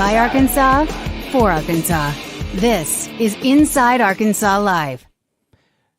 by Arkansas, for Arkansas. This is Inside Arkansas Live.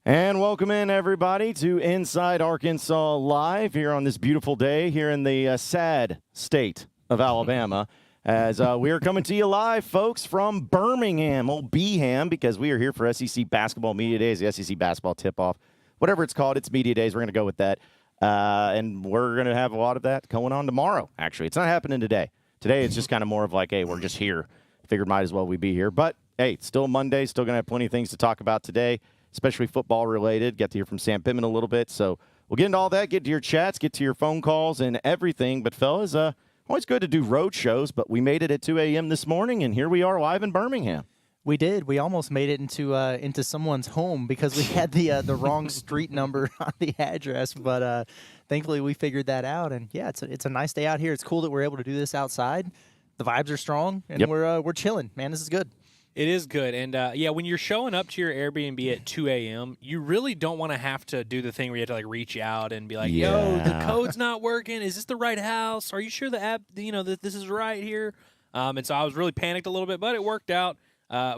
And welcome in, everybody, to Inside Arkansas Live here on this beautiful day here in the sad state of Alabama. As we are coming to you live, folks, from Birmingham, old B-Ham, because we are here for SEC Basketball Media Days, the SEC Basketball Tip-Off. Whatever it's called, it's Media Days. We're going to go with that. And we're going to have a lot of that going on tomorrow, actually. It's not happening today. Today, it's just kind of more of like, hey, we're just here. Figured might as well we be here. But, hey, it's still Monday. Still going to have plenty of things to talk about today, especially football-related. Get to hear from Sam Pittman a little bit. So we'll get into all that, get to your chats, get to your phone calls and everything. But, fellas, always good to do road shows. But we made it at 2 a.m. this morning, and here we are live in Birmingham. We did. We almost made it into someone's home because we had the wrong street number on the address. But thankfully, we figured that out. And yeah, it's a nice day out here. It's cool that we're able to do this outside. The vibes are strong, and we're chilling. Man, this is good. It is good. And, yeah, when you're showing up to your Airbnb at 2 a.m., you really don't want to have to do the thing where you have to, like, reach out and be like, yo, the code's not working. Is this the right house? Are you sure the app, that this is right here? And so I was really panicked a little bit, but it worked out.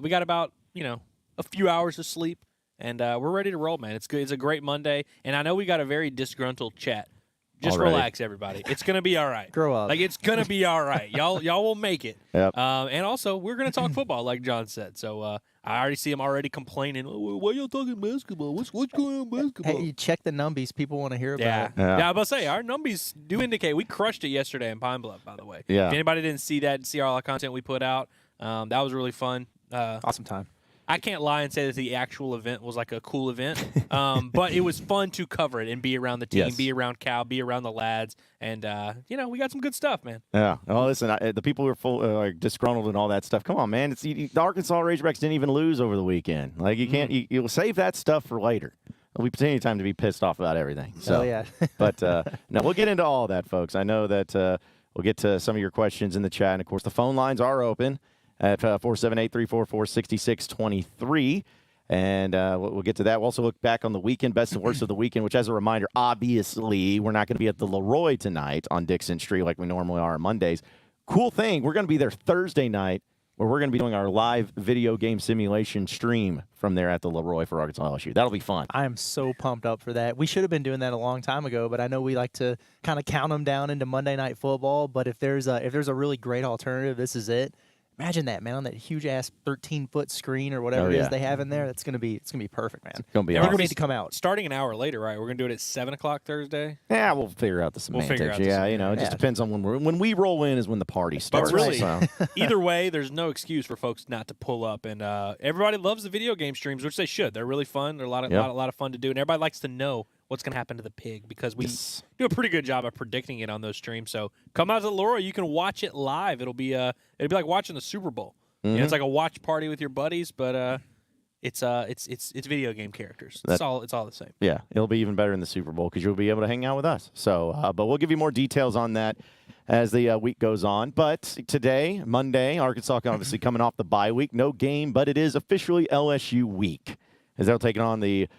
We got about, a few hours of sleep, and we're ready to roll, man. It's good. It's a great Monday, and I know we got a very disgruntled chat. Just relax, everybody. It's going to be all right. Grow up. Like, it's going to be all right. Y'all will make it. Yep. And also, we're going to talk football, like John said. So I already see him already complaining. Oh, why y'all talking basketball? What's going on basketball? Hey, you check the numbies. People want to hear about it. Yeah, I was about to say, our numbies do indicate we crushed it yesterday in Pine Bluff, by the way. Yeah. If anybody didn't see that and see all the content we put out, that was really fun. Awesome time. I can't lie and say that the actual event was like a cool event, but it was fun to cover it and be around the team, be around Cal, be around the lads, and we got some good stuff, man. Yeah. Well, listen, the people who are full, disgruntled and all that stuff. Come on, man. The Arkansas Razorbacks didn't even lose over the weekend. Like you can't. You'll save that stuff for later. There'll be plenty of time to be pissed off about everything. So, yeah. But no, we'll get into all that, folks. I know that we'll get to some of your questions in the chat, and of course, the phone lines are open at 478-344-6623. And we'll get to that. We'll also look back on the weekend, best and worst of the weekend, which, as a reminder, obviously, we're not going to be at the Leroy tonight on Dixon Street like we normally are on Mondays. Cool thing, we're going to be there Thursday night, where we're going to be doing our live video game simulation stream from there at the Leroy for Arkansas LSU. That'll be fun. I am so pumped up for that. We should have been doing that a long time ago, but I know we like to kind of count them down into Monday Night Football. But if there's a really great alternative, this is it. Imagine that, man, on that huge-ass 13-foot screen or whatever it is they have in there. It's gonna be perfect, man. It's going to be We're awesome. going to need to come out. Starting an hour later, right? We're going to do it at 7 o'clock Thursday. Yeah, we'll figure out the semantics. It just depends on when we roll in is when the party starts. But really, so. Either way, there's no excuse for folks not to pull up. And everybody loves the video game streams, which they should. They're really fun. They're a lot of fun to do. And everybody likes to know what's going to happen to the pig because we do a pretty good job of predicting it on those streams. So come out to Leroy. You can watch it live. It'll be like watching the Super Bowl. Mm-hmm. It's like a watch party with your buddies, but it's video game characters. It's all the same. Yeah, it'll be even better in the Super Bowl because you'll be able to hang out with us. So, but we'll give you more details on that as the week goes on. But today, Monday, Arkansas obviously coming off the bye week, no game, but it is officially LSU week as they'll take on the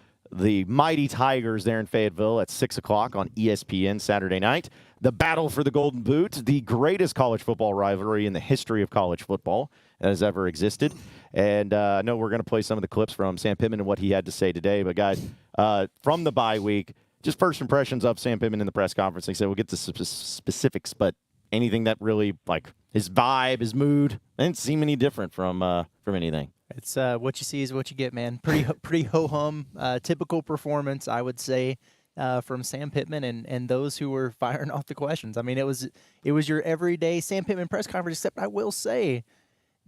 mighty Tigers there in Fayetteville at 6 o'clock on ESPN Saturday night. The battle for the Golden Boot, the greatest college football rivalry in the history of college football that has ever existed. And I know we're going to play some of the clips from Sam Pittman and what he had to say today. But, guys, from the bye week, just first impressions of Sam Pittman in the press conference. Like I said, we'll get to specifics, but anything that really, like, his vibe, his mood, didn't seem any different from anything. It's what you see is what you get, man. Pretty ho-hum, typical performance, I would say, from Sam Pittman and those who were firing off the questions. I mean, it was your everyday Sam Pittman press conference, except I will say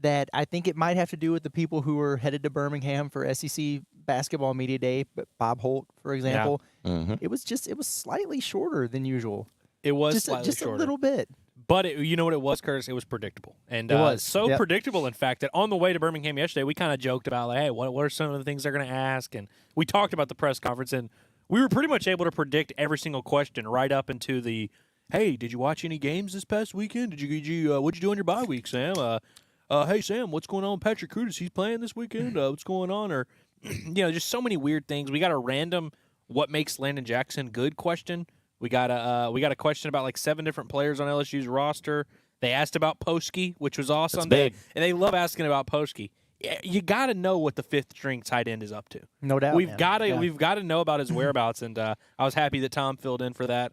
that I think it might have to do with the people who were headed to Birmingham for SEC Basketball Media Day, Bob Holt, for example. Yeah. Mm-hmm. It was slightly shorter than usual. It was just slightly shorter. A little bit. But you know what it was, Curtis? It was predictable. And it was so predictable, in fact, that on the way to Birmingham yesterday, we kind of joked about, like, hey, what are some of the things they're going to ask? And we talked about the press conference, and we were pretty much able to predict every single question right up into the, hey, did you watch any games this past weekend? What'd you do on your bye week, Sam? Hey, Sam, what's going on with Patrick Curtis? He's playing this weekend? What's going on? Or, just so many weird things. We got a random what makes Landon Jackson good question. We got a question about like 7 different players on LSU's roster. They asked about Poschke, which was awesome. That's big. And they love asking about Poschke. You got to know what the fifth string tight end is up to. No doubt. We've got to know about his whereabouts, and I was happy that Tom filled in for that.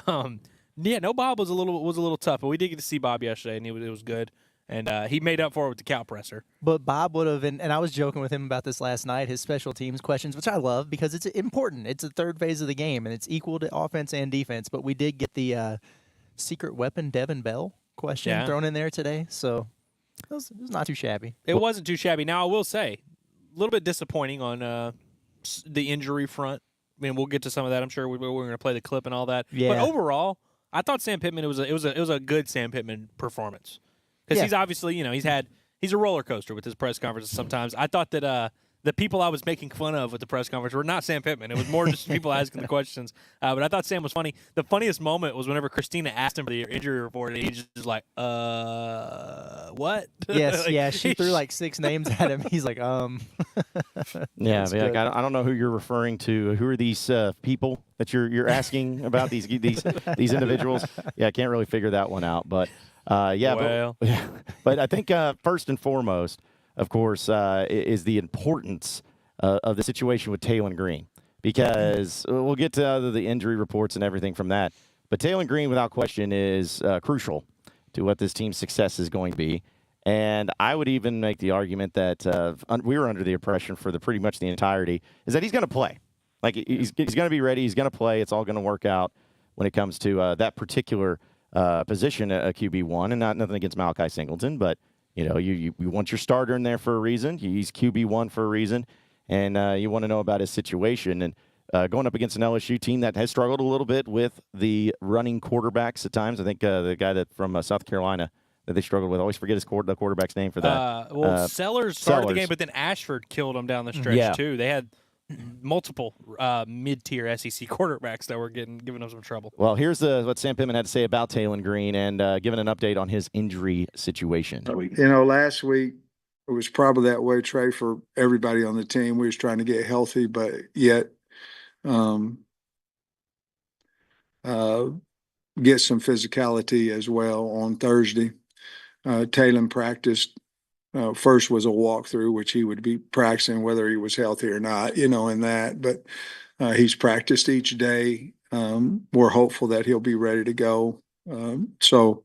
No Bob was a little tough, but we did get to see Bob yesterday, and it was good. And he made up for it with the cow presser. But Bob would have, and I was joking with him about this last night, his special teams questions, which I love because it's important. It's the third phase of the game, and it's equal to offense and defense. But we did get the secret weapon Devin Bell question thrown in there today, so it was not too shabby. It wasn't too shabby. Now, I will say, a little bit disappointing on the injury front. I mean, we'll get to some of that. I'm sure we're going to play the clip and all that. Yeah. But overall, I thought Sam Pittman, it was a good Sam Pittman performance. Because he's obviously, he's a roller coaster with his press conferences sometimes. I thought that the people I was making fun of with the press conference were not Sam Pittman. It was more just people asking the questions. But I thought Sam was funny. The funniest moment was whenever Christina asked him for the injury report, and he just was like, what? Yes, she threw like 6 names at him. He's like, Yeah, like, I don't know who you're referring to. Who are these people that you're asking about, these individuals? Yeah, I can't really figure that one out. But, but I think first and foremost, of course, is the importance of the situation with Taylen Green, because we'll get to the injury reports and everything from that. But Taylen Green, without question, is crucial to what this team's success is going to be. And I would even make the argument that we were under the impression for pretty much the entirety is that he's going to play. Like, he's going to be ready. He's going to play. It's all going to work out when it comes to that particular position, a QB1, and nothing against Malachi Singleton, but you want your starter in there for a reason. He's QB1 for a reason, and you want to know about his situation. And going up against an LSU team that has struggled a little bit with the running quarterbacks at times. I think the guy from South Carolina that they struggled with, I always forget the quarterback's name for that. Sellers started the game, but then Ashford killed him down the stretch too. They had multiple mid-tier SEC quarterbacks that were giving them some trouble. Well, here's what Sam Pittman had to say about Taylen Green and giving an update on his injury situation. Last week it was probably that way, Trey, for everybody on the team. We was trying to get healthy, but yet get some physicality as well on Thursday. Taylen practiced. First was a walkthrough, which he would be practicing whether he was healthy or not, in that. But he's practiced each day. We're hopeful that he'll be ready to go. So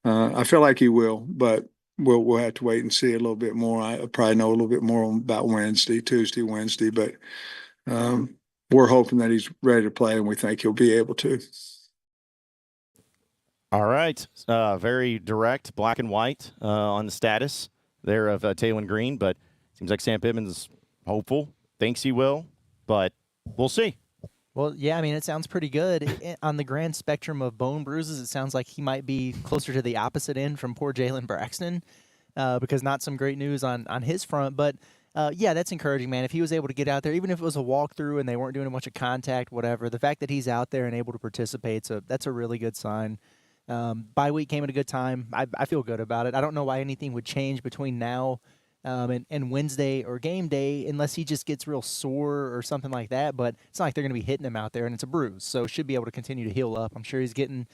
I feel like he will, but we'll have to wait and see a little bit more. I probably know a little bit more about Tuesday, Wednesday. But we're hoping that he's ready to play, and we think he'll be able to. All right. Very direct, black and white on the status there of Taylen Green, but seems like Sam Pittman's hopeful, thinks he will, but we'll see. Well, yeah, I mean, it sounds pretty good. On the grand spectrum of bone bruises, it sounds like he might be closer to the opposite end from poor Jalen Braxton, because not some great news on his front. But, yeah, that's encouraging, man. If he was able to get out there, even if it was a walkthrough and they weren't doing a bunch of contact, whatever, the fact that he's out there and able to participate, so that's a really good sign. Bye week came at a good time. I feel good about it. I don't know why anything would change between now and Wednesday or game day unless he just gets real sore or something like that. But it's not like they're going to be hitting him out there, and it's a bruise. So should be able to continue to heal up. I'm sure he's getting,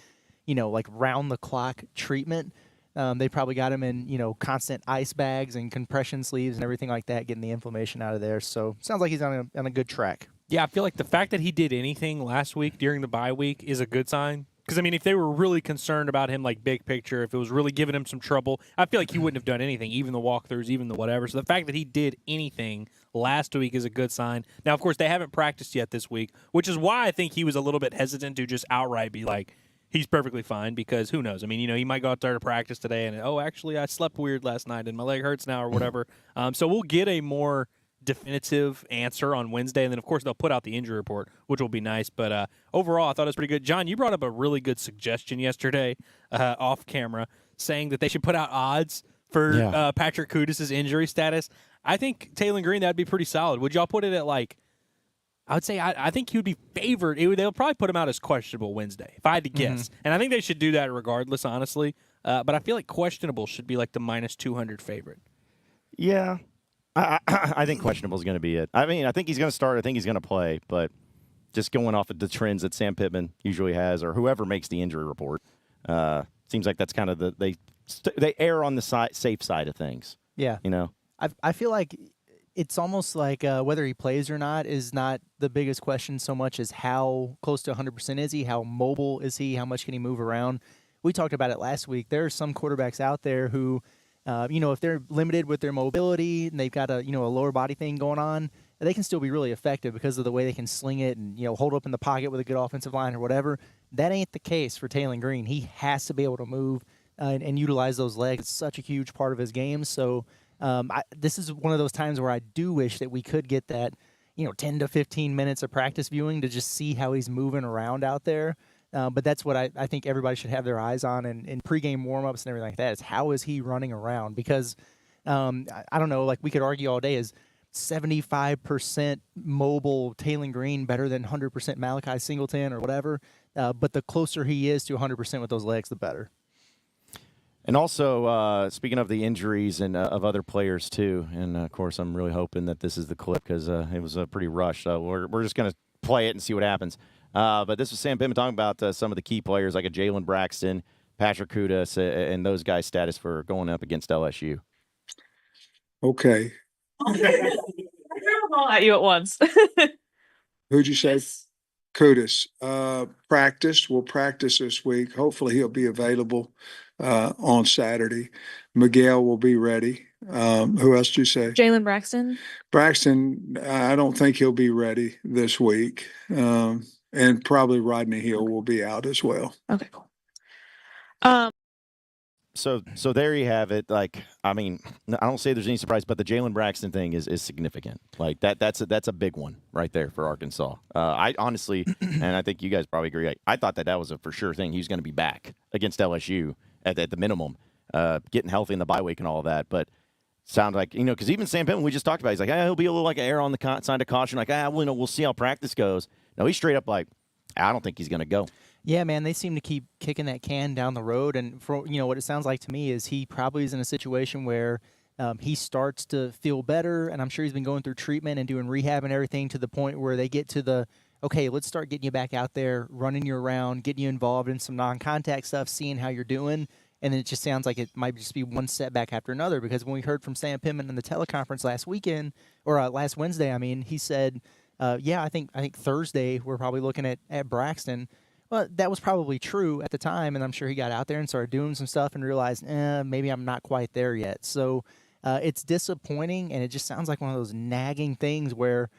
like round-the-clock treatment. They probably got him in, constant ice bags and compression sleeves and everything like that, getting the inflammation out of there. So sounds like he's on a good track. Yeah, I feel like the fact that he did anything last week during the bye week is a good sign. Because, I mean, if they were really concerned about him, like, big picture, if it was really giving him some trouble, I feel like he wouldn't have done anything, even the walkthroughs, even the whatever. So the fact that he did anything last week is a good sign. Now, of course, they haven't practiced yet this week, which is why I think he was a little bit hesitant to just outright be like, he's perfectly fine, because who knows? I mean, he might go out there to practice today and, actually, I slept weird last night and my leg hurts now or whatever. So we'll get a more definitive answer on Wednesday, and then of course they'll put out the injury report, which will be nice. But overall, I thought it was pretty good. John, you brought up a really good suggestion yesterday off camera, saying that they should put out odds for Patrick Kudus' injury status. I think Taylen Green, that'd be pretty solid. Would y'all put it at I would say I think he would be favored. They'll probably put him out as questionable Wednesday, if I had to guess. And I think they should do that regardless, honestly. But I feel like questionable should be like the minus 200 favorite. Yeah. I think questionable is going to be it. I mean, I think he's going to start. I think he's going to play. But just going off of the trends that Sam Pittman usually has, or whoever makes the injury report, seems like that's kind of they err on the safe side of things. Yeah. You know? I feel like it's almost like whether he plays or not is not the biggest question so much as how close to 100% is he, how mobile is he, how much can he move around. We talked about it last week. There are some quarterbacks out there who, if they're limited with their mobility and they've got a lower body thing going on, they can still be really effective because of the way they can sling it and, hold up in the pocket with a good offensive line or whatever. That ain't the case for Taylen Green. He has to be able to move and utilize those legs. It's such a huge part of his game. So this is one of those times where I do wish that we could get that, 10 to 15 minutes of practice viewing to just see how he's moving around out there. But that's what I think everybody should have their eyes on in pregame warmups and everything like that is how is he running around? Because I don't know, like we could argue all day, is 75% mobile Taylen Green better than 100% Malachi Singleton or whatever? But the closer he is to 100% with those legs, the better. And also, speaking of the injuries and of other players too, and of course, I'm really hoping that this is the clip because it was pretty rushed. We're just going to play it and see what happens. But this was Sam Pittman talking about some of the key players like a Jalen Braxton, Patrick Kudas, and those guys' status for going up against LSU. Okay. All at you at once. Who'd you say? Kudas. We'll practice this week. Hopefully he'll be available on Saturday. Miguel will be ready. Who else did you say? Jalen Braxton. Braxton, I don't think he'll be ready this week. And probably Rodney Hill will be out as well. Okay, cool. So there you have it. Like, I mean, I don't say there's any surprise, but the Jalen Braxton thing is significant. Like that's a big one right there for Arkansas. I honestly, and I think you guys probably agree, I thought that was a for sure thing. He was going to be back against LSU at the minimum, getting healthy in the bye week and all of that. But sounds like, because even Sam Pittman, we just talked about, he's like, he'll be a little like an error on the side of caution. Like, we'll see how practice goes. No, he's straight up like, I don't think he's going to go. Yeah, man, they seem to keep kicking that can down the road. And for what it sounds like to me is he probably is in a situation where he starts to feel better, and I'm sure he's been going through treatment and doing rehab and everything to the point where they get to the, okay, let's start getting you back out there, running you around, getting you involved in some non-contact stuff, seeing how you're doing. And then it just sounds like it might just be one setback after another, because when we heard from Sam Pittman in the teleconference last Wednesday, he said, I think Thursday we're probably looking at Braxton. Well, that was probably true at the time, and I'm sure he got out there and started doing some stuff and realized, maybe I'm not quite there yet. So it's disappointing, and it just sounds like one of those nagging things where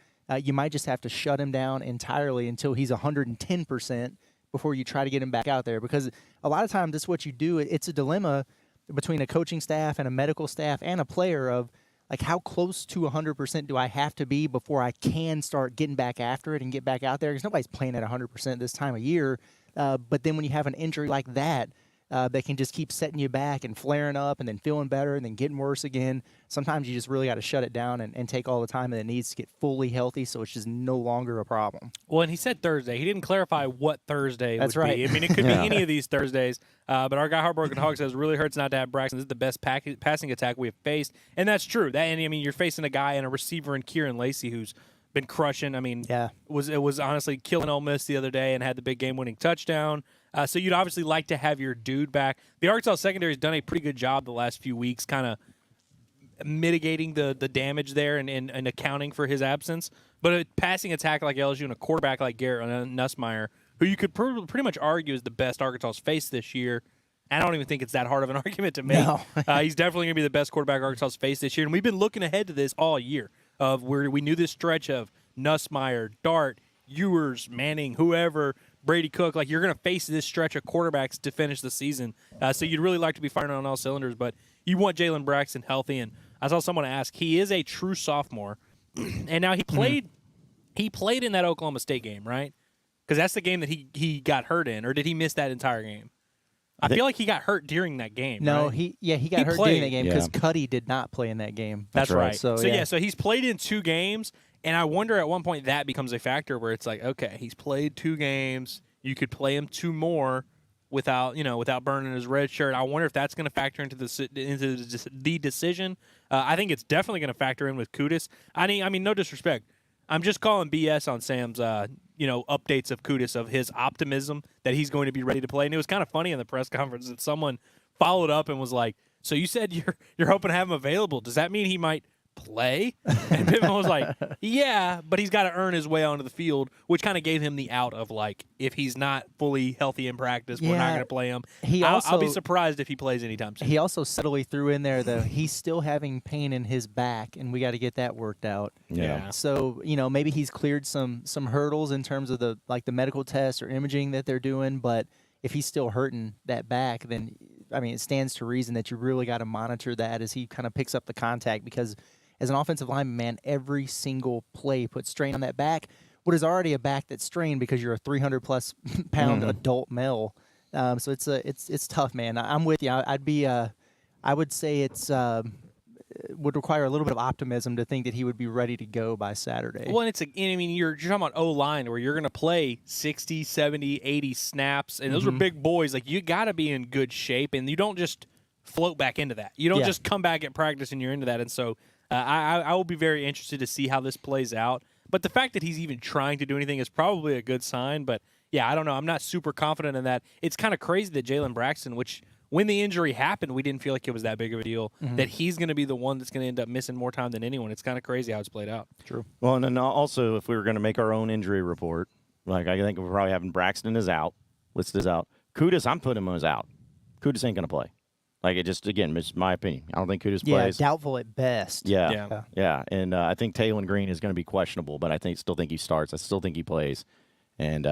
you might just have to shut him down entirely until he's 110% before you try to get him back out there. Because a lot of times that's what you do. It's a dilemma between a coaching staff and a medical staff and a player of, like, how close to 100% do I have to be before I can start getting back after it and get back out there? Because nobody's playing at 100% this time of year. But then when you have an injury like that, they can just keep setting you back and flaring up and then feeling better and then getting worse again. Sometimes you just really got to shut it down and take all the time that it needs to get fully healthy so it's just no longer a problem. Well, and he said Thursday. He didn't clarify what Thursday That's would right. be. I mean, it could be any of these Thursdays. But our guy Heartbroken Hog says, really hurts not to have Braxton. This is the best passing attack we have faced. And that's true. You're facing a guy and a receiver in Kieran Lacey who's been crushing. It was honestly killing Ole Miss the other day and had the big game-winning touchdown. So you'd obviously like to have your dude back. The Arkansas secondary has done a pretty good job the last few weeks kind of mitigating the damage there and accounting for his absence. But a passing attack like LSU and a quarterback like Garrett Nussmeier, who you could pretty much argue is the best Arkansas faced this year, I don't even think it's that hard of an argument to make. No. He's definitely going to be the best quarterback Arkansas faced this year. And we've been looking ahead to this all year of where we knew this stretch of Nussmeier, Dart, Ewers, Manning, whoever, Brady Cook, like you're going to face this stretch of quarterbacks to finish the season. So you'd really like to be firing on all cylinders, but you want Jalen Braxton healthy. And I saw someone ask, he is a true sophomore. And now he played in that Oklahoma State game, right? Because that's the game that he got hurt in, or did he miss that entire game? I feel like he got hurt during that game. No, right? he got hurt during that game because Cuddy did not play in that game. That's right. So he's played in 2 games, and I wonder at one point that becomes a factor where it's like, okay, he's played 2 games, you could play him 2 more without burning his red shirt. I wonder if that's going to factor into the decision. I think it's definitely going to factor in with Kudas. I mean, no disrespect. I'm just calling BS on Sam's, updates of Kudus, of his optimism that he's going to be ready to play. And it was kind of funny in the press conference that someone followed up and was like, so you said you're hoping to have him available. Does that mean he might play? And Pittman was like, yeah, but he's got to earn his way onto the field, which kind of gave him the out of, like, if he's not fully healthy in practice, we're not going to play him. I'll be surprised if he plays anytime soon. He also subtly threw in there, though, he's still having pain in his back, and we got to get that worked out. Yeah. So, maybe he's cleared some hurdles in terms of the medical tests or imaging that they're doing, but if he's still hurting that back, then, it stands to reason that you really got to monitor that as he kind of picks up the contact, because as an offensive lineman, man, every single play puts strain on that back. What is already a back that's strained because you're a 300-plus pound adult male. So it's tough, man. I'm with you. I would say it's would require a little bit of optimism to think that he would be ready to go by Saturday. Well, and you're talking about O-line where you're going to play 60, 70, 80 snaps, and those are big boys. Like, you got to be in good shape, and you don't just float back into that. You don't just come back at practice and you're into that. And so I will be very interested to see how this plays out. But the fact that he's even trying to do anything is probably a good sign. But, yeah, I don't know. I'm not super confident in that. It's kind of crazy that Jalen Braxton, which when the injury happened, we didn't feel like it was that big of a deal, that he's going to be the one that's going to end up missing more time than anyone. It's kind of crazy how it's played out. True. Well, and then also, if we were going to make our own injury report, like I think we're probably having Braxton is out, listed as out. Kudus, I'm putting him as out. Kudus ain't going to play. Like, it just, again, it's my opinion. I don't think Kudus plays. Yeah, doubtful at best. Yeah. And I think Taylen Green is going to be questionable, but I still think he starts. I still think he plays. And,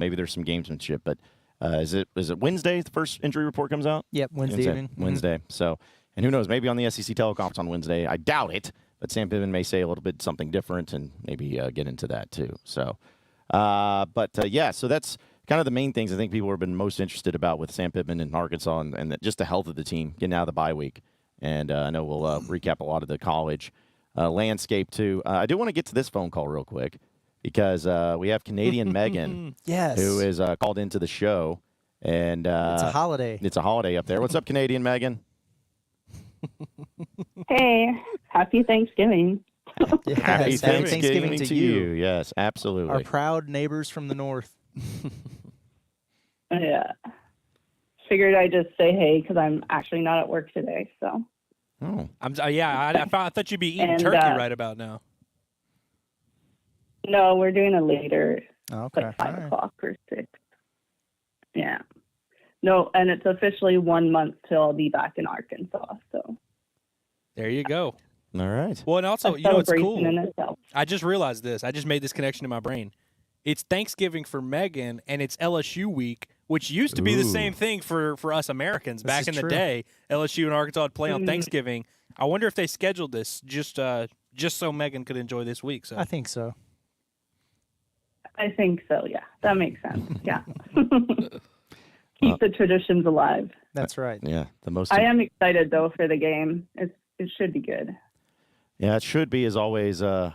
maybe there's some gamesmanship. But is it Wednesday the first injury report comes out? Yep, Wednesday evening. Wednesday. So, and who knows, maybe on the SEC teleconference on Wednesday. I doubt it, but Sam Pittman may say a little bit something different and maybe get into that too. So, so that's kind of the main things I think people have been most interested about with Sam Pittman in Arkansas and just the health of the team getting out of the bye week. And I know we'll recap a lot of the college landscape too. I do want to get to this phone call real quick because we have Canadian Megan, yes, who is called into the show. And it's a holiday. It's a holiday up there. What's up, Canadian Megan? Hey, happy Thanksgiving. Happy Thanksgiving to you. Yes, absolutely. Our proud neighbors from the north. Yeah. Figured I'd just say hey because I'm actually not at work today. So. Oh. I thought you'd be eating turkey right about now. No, we're doing it later. Okay. Like 5 o'clock or 6. Yeah. No, and it's officially 1 month till I'll be back in Arkansas. So. There you go. All right. Well, and also, it's cool. In itself. I just realized this. I just made this connection in my brain. It's Thanksgiving for Megan, and it's LSU week, which used to be the same thing for us Americans. Back in the day, LSU and Arkansas would play on Thanksgiving. I wonder if they scheduled this just so Megan could enjoy this week. So I think so. I think so, yeah. That makes sense, yeah. Keep the traditions alive. That's right. Yeah, I am excited, though, for the game. It should be good. Yeah, it should be, as always, the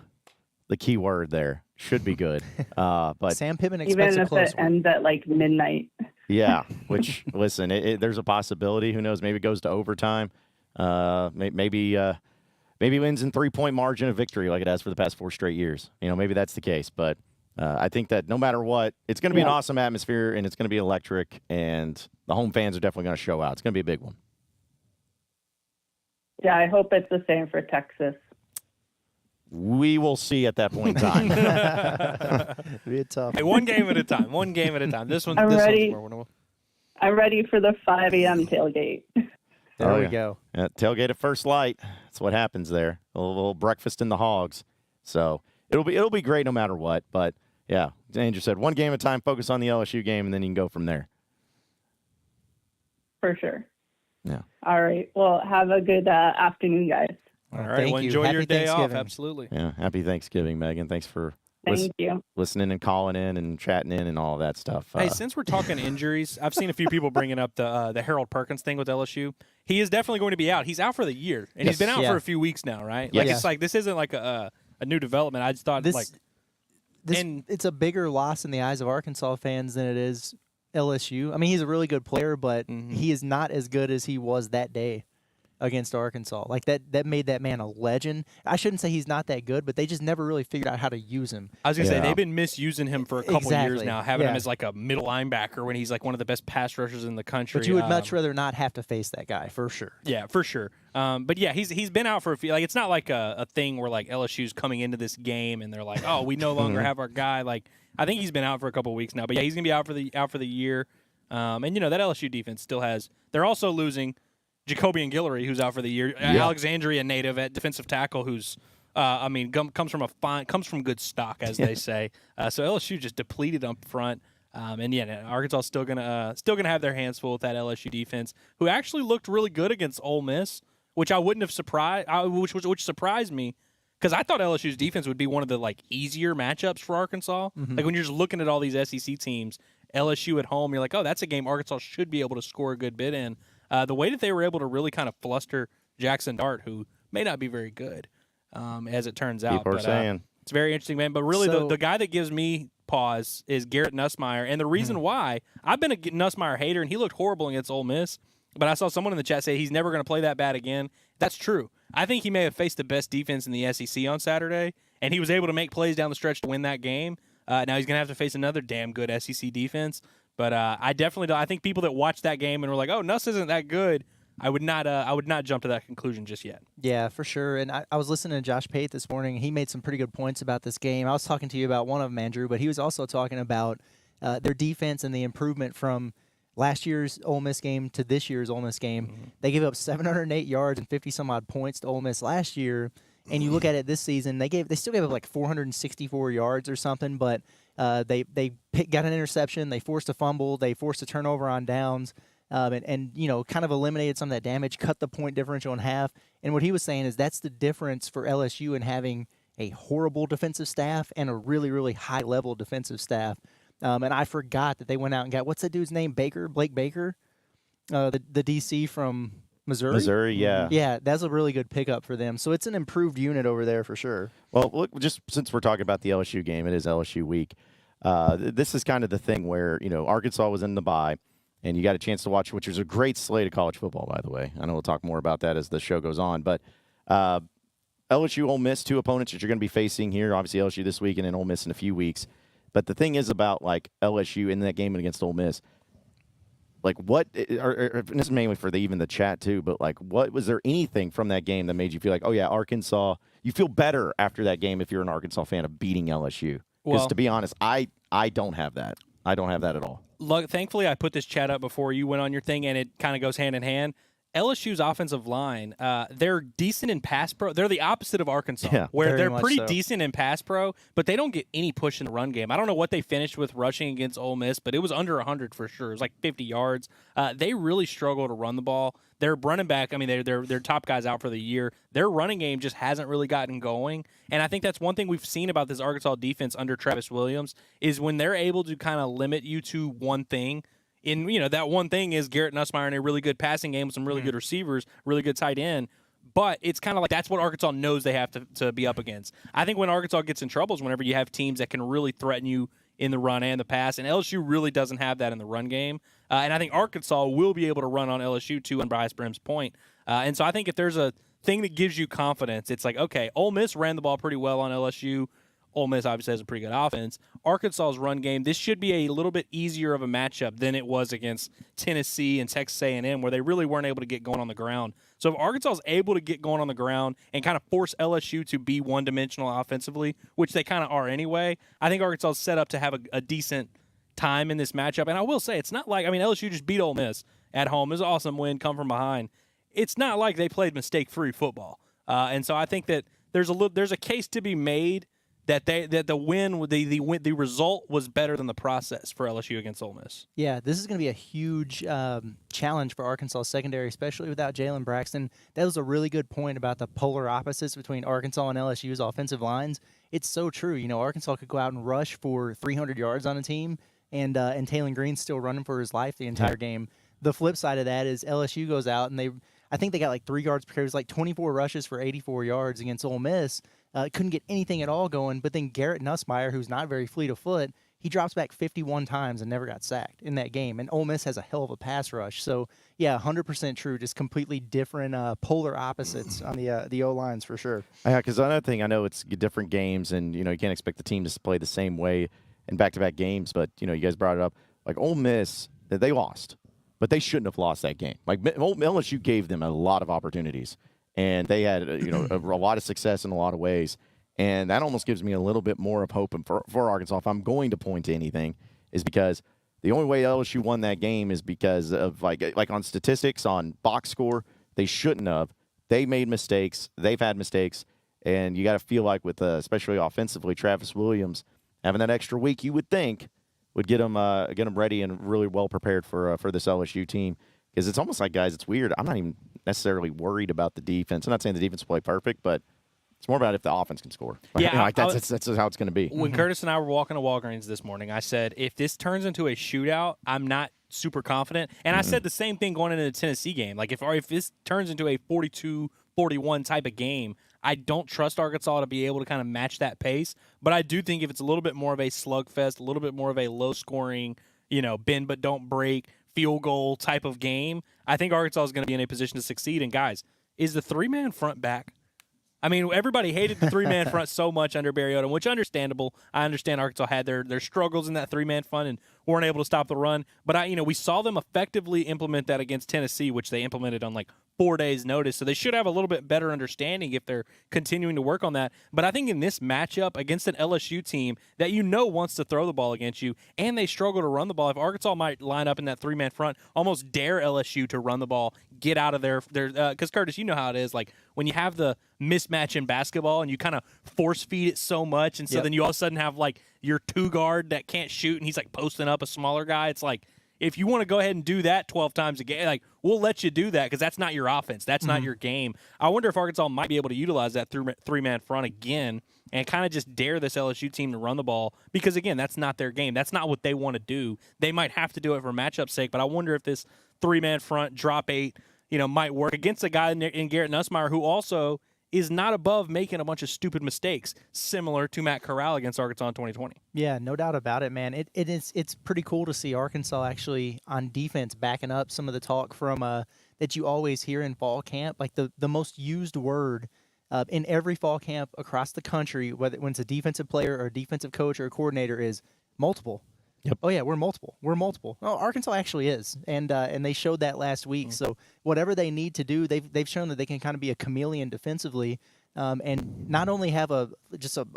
key word there. Should be good. But Sam Pittman expects even a if close it ends at, like, midnight. Yeah, which, listen, there's a possibility. Who knows? Maybe it goes to overtime. Maybe wins in 3-point margin of victory like it has for the past 4 straight years. Maybe that's the case. But I think that no matter what, it's going to be an awesome atmosphere, and it's going to be electric, and the home fans are definitely going to show out. It's going to be a big one. Yeah, I hope it's the same for Texas. We will see at that point in time. Be tough. Hey, one game at a time. One game at a time. This one's ready. One's more winnable. I'm ready for the 5 a.m. tailgate. There we go. Tailgate at first light. That's what happens there. A little breakfast in the Hogs. So it'll be great no matter what. But yeah, Andrew said 1 game at a time. Focus on the LSU game, and then you can go from there. For sure. Yeah. All right. Well, have a good afternoon, guys. All right. Well, enjoy your day off. Absolutely. Yeah. Happy Thanksgiving, Megan. Thanks for listening and calling in and chatting in and all of that stuff. Hey, since we're talking injuries, I've seen a few people bringing up the Harold Perkins thing with LSU. He is definitely going to be out. He's out for the year, and he's been out for a few weeks now, right? Like it's like this isn't like a new development. I just thought it's a bigger loss in the eyes of Arkansas fans than it is LSU. I mean, he's a really good player, but he is not as good as he was that day. against Arkansas. Like that made that man a legend. I shouldn't say he's not that good, but they just never really figured out how to use him. I was going to say, they've been misusing him for a couple years now, having him as like a middle linebacker when he's like one of the best pass rushers in the country. But you would much rather not have to face that guy, for sure. Yeah, for sure. But yeah, he's been out for a few. Like, it's not like a thing where like LSU's coming into this game and they're like, oh, we no longer have our guy. Like, I think he's been out for a couple weeks now. But yeah, he's going to be out for the year. And that LSU defense still has. They're also losing Jacobian Guillory, who's out for the year. Alexandria native at defensive tackle, who's comes from good stock, as they say. So LSU just depleted up front. Arkansas still gonna have their hands full with that LSU defense, who actually looked really good against Ole Miss, which I wouldn't have surprised. Which surprised me, because I thought LSU's defense would be one of the like easier matchups for Arkansas. Like when you're just looking at all these SEC teams, LSU at home, you're like, oh, that's a game Arkansas should be able to score a good bit in. The way that they were able to really kind of fluster Jackson Dart, who may not be very good, as it turns out. People are saying. It's very interesting, man. But really, the guy that gives me pause is Garrett Nussmeier. And the reason why, I've been a Nussmeier hater, and he looked horrible against Ole Miss. But I saw someone in the chat say he's never going to play that bad again. That's true. I think he may have faced the best defense in the SEC on Saturday, and he was able to make plays down the stretch to win that game. Now he's going to have to face another damn good SEC defense. But I definitely don't. I think people that watched that game and were like, "Oh, Nuss isn't that good," I would not jump to that conclusion just yet. Yeah, for sure. And I was listening to Josh Pate this morning. He made some pretty good points about this game. I was talking to you about one of them, Andrew, but he was also talking about their defense and the improvement from last year's Ole Miss game to this year's Ole Miss game. They gave up 708 yards and 50-some-odd points to Ole Miss last year. And you look at it this season, they still gave up like 464 yards or something, but they got an interception, they forced a fumble, they forced a turnover on downs, and kind of eliminated some of that damage, cut the point differential in half. And what he was saying is that's the difference for LSU in having a horrible defensive staff and a really, really high-level defensive staff. And I forgot that they went out and got, what's that dude's name, Blake Baker, the DC from Missouri, yeah. Yeah, that's a really good pickup for them. So it's an improved unit over there for sure. Well, look, just since we're talking about the LSU game, it is LSU week. This is kind of the thing where, Arkansas was in the bye, and you got a chance to watch, which was a great slate of college football, by the way. I know we'll talk more about that as the show goes on. But LSU, Ole Miss, two opponents that you're going to be facing here. Obviously, LSU this week and then Ole Miss in a few weeks. But the thing is about, like, LSU in that game against Ole Miss, like, what, and this is mainly for even the chat too, but like, what was there anything from that game that made you feel like, oh yeah, Arkansas, you feel better after that game if you're an Arkansas fan of beating LSU? Because to be honest, I don't have that. I don't have that at all. Look, thankfully, I put this chat up before you went on your thing, and it kind of goes hand in hand. LSU's offensive line, they're decent in pass pro. They're the opposite of Arkansas, where they're pretty decent in pass pro, but they don't get any push in the run game. I don't know what they finished with rushing against Ole Miss, but it was under 100 for sure. It was like 50 yards. They really struggle to run the ball. Their running back, I mean, they're top guys out for the year. Their running game just hasn't really gotten going, and I think that's one thing we've seen about this Arkansas defense under Travis Williams is when they're able to kind of limit you to one thing. And, that one thing is Garrett Nussmeier in a really good passing game with some really good receivers, really good tight end. But it's kind of like that's what Arkansas knows they have to be up against. I think when Arkansas gets in trouble is whenever you have teams that can really threaten you in the run and the pass. And LSU really doesn't have that in the run game. And I think Arkansas will be able to run on LSU, to Unbiased Brim's point. And so I think if there's a thing that gives you confidence, it's like, okay, Ole Miss ran the ball pretty well on LSU. Ole Miss obviously has a pretty good offense. Arkansas's run game, this should be a little bit easier of a matchup than it was against Tennessee and Texas A&M, where they really weren't able to get going on the ground. So if Arkansas is able to get going on the ground and kind of force LSU to be one-dimensional offensively, which they kind of are anyway, I think Arkansas is set up to have a decent time in this matchup. And I will say, it's not like, LSU just beat Ole Miss at home. It was an awesome win, come from behind. It's not like they played mistake-free football. And so I think that there's a case to be made that the result was better than the process for LSU against Ole Miss. Yeah, this is going to be a huge challenge for Arkansas secondary, especially without Jalen Braxton. That was a really good point about the polar opposites between Arkansas and LSU's offensive lines. It's so true. Arkansas could go out and rush for 300 yards on a team, and Taylen Green's still running for his life the entire game. The flip side of that is LSU goes out and I think they got like 3 yards per carry. It was like 24 rushes for 84 yards against Ole Miss. Couldn't get anything at all going. But then Garrett Nussmeier, who's not very fleet of foot, he drops back 51 times and never got sacked in that game. And Ole Miss has a hell of a pass rush. So, yeah, 100% true. Just completely different polar opposites on the O-lines for sure. Yeah, because another thing, I know it's different games, and, you can't expect the team to play the same way in back-to-back games. But, you guys brought it up. Like, Ole Miss, they lost. But they shouldn't have lost that game. Like, LSU gave them a lot of opportunities. And they had, a lot of success in a lot of ways. And that almost gives me a little bit more of hope for Arkansas. If I'm going to point to anything, is because the only way LSU won that game is because of, like on statistics, on box score, they shouldn't have. They made mistakes. They've had mistakes. And you got to feel like with, especially offensively, Travis Williams, having that extra week, you would think, would get them ready and really well prepared for this LSU team. Because it's almost like, guys, it's weird. I'm not even necessarily worried about the defense. I'm not saying the defense will play perfect, but it's more about if the offense can score. Yeah, that's how it's going to be. When Curtis and I were walking to Walgreens this morning, I said, if this turns into a shootout, I'm not super confident. And I said the same thing going into the Tennessee game. Like, if this turns into a 42-41 type of game, I don't trust Arkansas to be able to kind of match that pace. But I do think if it's a little bit more of a slugfest, a little bit more of a low-scoring, bend but don't break, field goal type of game, I think Arkansas is going to be in a position to succeed. And, guys, is the three-man front back? I mean, everybody hated the three-man front so much under Barry Odom, which is understandable. I understand Arkansas had their struggles in that three-man front and weren't able to stop the run. But, we saw them effectively implement that against Tennessee, which they implemented on, 4 days' notice. So they should have a little bit better understanding if they're continuing to work on that. But I think in this matchup against an LSU team that wants to throw the ball against you and they struggle to run the ball, if Arkansas might line up in that three-man front, almost dare LSU to run the ball, get out of their because, Curtis, you know how it is. Like, when you have the mismatch in basketball and you kind of force feed it so much, and so then you all of a sudden have, your two guard that can't shoot and he's, posting up a smaller guy. It's like, if you want to go ahead and do that 12 times a game, we'll let you do that because that's not your offense. That's not your game. I wonder if Arkansas might be able to utilize that three-man front again and kind of just dare this LSU team to run the ball because, again, that's not their game. That's not what they want to do. They might have to do it for matchup sake, but I wonder if this three-man front, drop eight, might work against a guy in Garrett Nussmeier who also is not above making a bunch of stupid mistakes, similar to Matt Corral against Arkansas in 2020. Yeah, no doubt about it, man. It's pretty cool to see Arkansas actually on defense backing up some of the talk from that you always hear in fall camp. Like the most used word in every fall camp across the country, whether when it's a defensive player or a defensive coach or a coordinator, is multiple. Yep. Oh yeah, we're multiple. We're multiple. Oh, Arkansas actually is, and they showed that last week. So whatever they need to do, they've shown that they can kind of be a chameleon defensively, and not only have a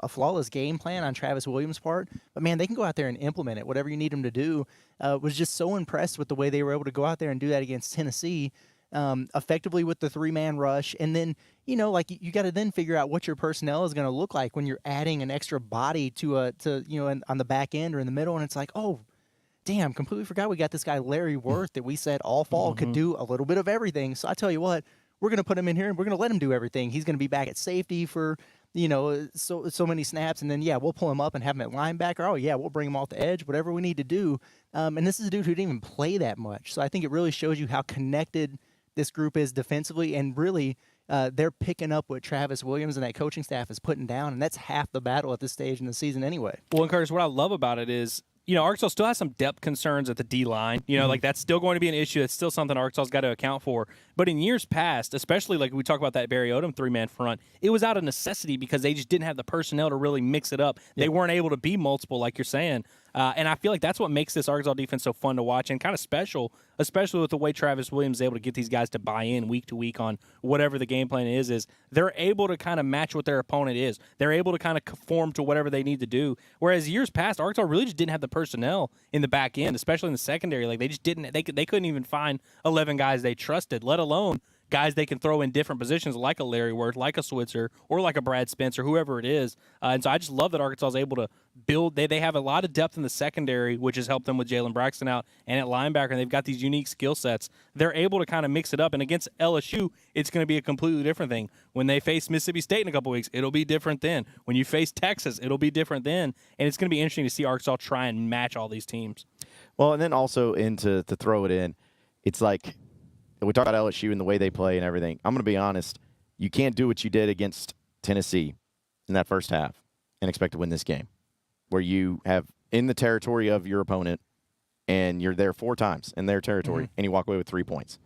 flawless game plan on Travis Williams' part, but man, they can go out there and implement it. Whatever you need them to do. Was just so impressed with the way they were able to go out there and do that against Tennessee. Effectively with the three-man rush, and then you got to then figure out what your personnel is going to look like when you're adding an extra body to on the back end or in the middle, and it's like, oh, damn, completely forgot we got this guy Larry Worth that we said all fall could do a little bit of everything. So I tell you what, we're going to put him in here and we're going to let him do everything. He's going to be back at safety for so many snaps, and then we'll pull him up and have him at linebacker. Oh yeah, we'll bring him off the edge, whatever we need to do. And this is a dude who didn't even play that much, so I think it really shows you how connected this group is defensively, and really they're picking up what Travis Williams and that coaching staff is putting down, and that's half the battle at this stage in the season anyway. Well, and Curtis, what I love about it is, Arkansas still has some depth concerns at the D-line. That's still going to be an issue. That's still something Arkansas's got to account for. But in years past, especially like we talk about that Barry Odom three-man front, it was out of necessity because they just didn't have the personnel to really mix it up. They weren't able to be multiple, like you're saying. And I feel like that's what makes this Arkansas defense so fun to watch and kind of special, especially with the way Travis Williams is able to get these guys to buy in week to week on whatever the game plan is they're able to kind of match what their opponent is. They're able to kind of conform to whatever they need to do. Whereas years past, Arkansas really just didn't have the personnel in the back end, especially in the secondary. Like they just didn't. They couldn't even find 11 guys they trusted, let alone guys they can throw in different positions like a Larry Worth, like a Switzer, or like a Brad Spencer, whoever it is. And so I just love that Arkansas is able to build. They have a lot of depth in the secondary, which has helped them with Jalen Braxton out and at linebacker, and they've got these unique skill sets. They're able to kind of mix it up. And against LSU, it's going to be a completely different thing. When they face Mississippi State in a couple weeks, it'll be different then. When you face Texas, it'll be different then. And it's going to be interesting to see Arkansas try and match all these teams. Well, and then also to throw it in, it's like – we talk about LSU and the way they play and everything. I'm going to be honest. You can't do what you did against Tennessee in that first half and expect to win this game, where you have in the territory of your opponent and you're there 4 times in their territory and you walk away with 3 points.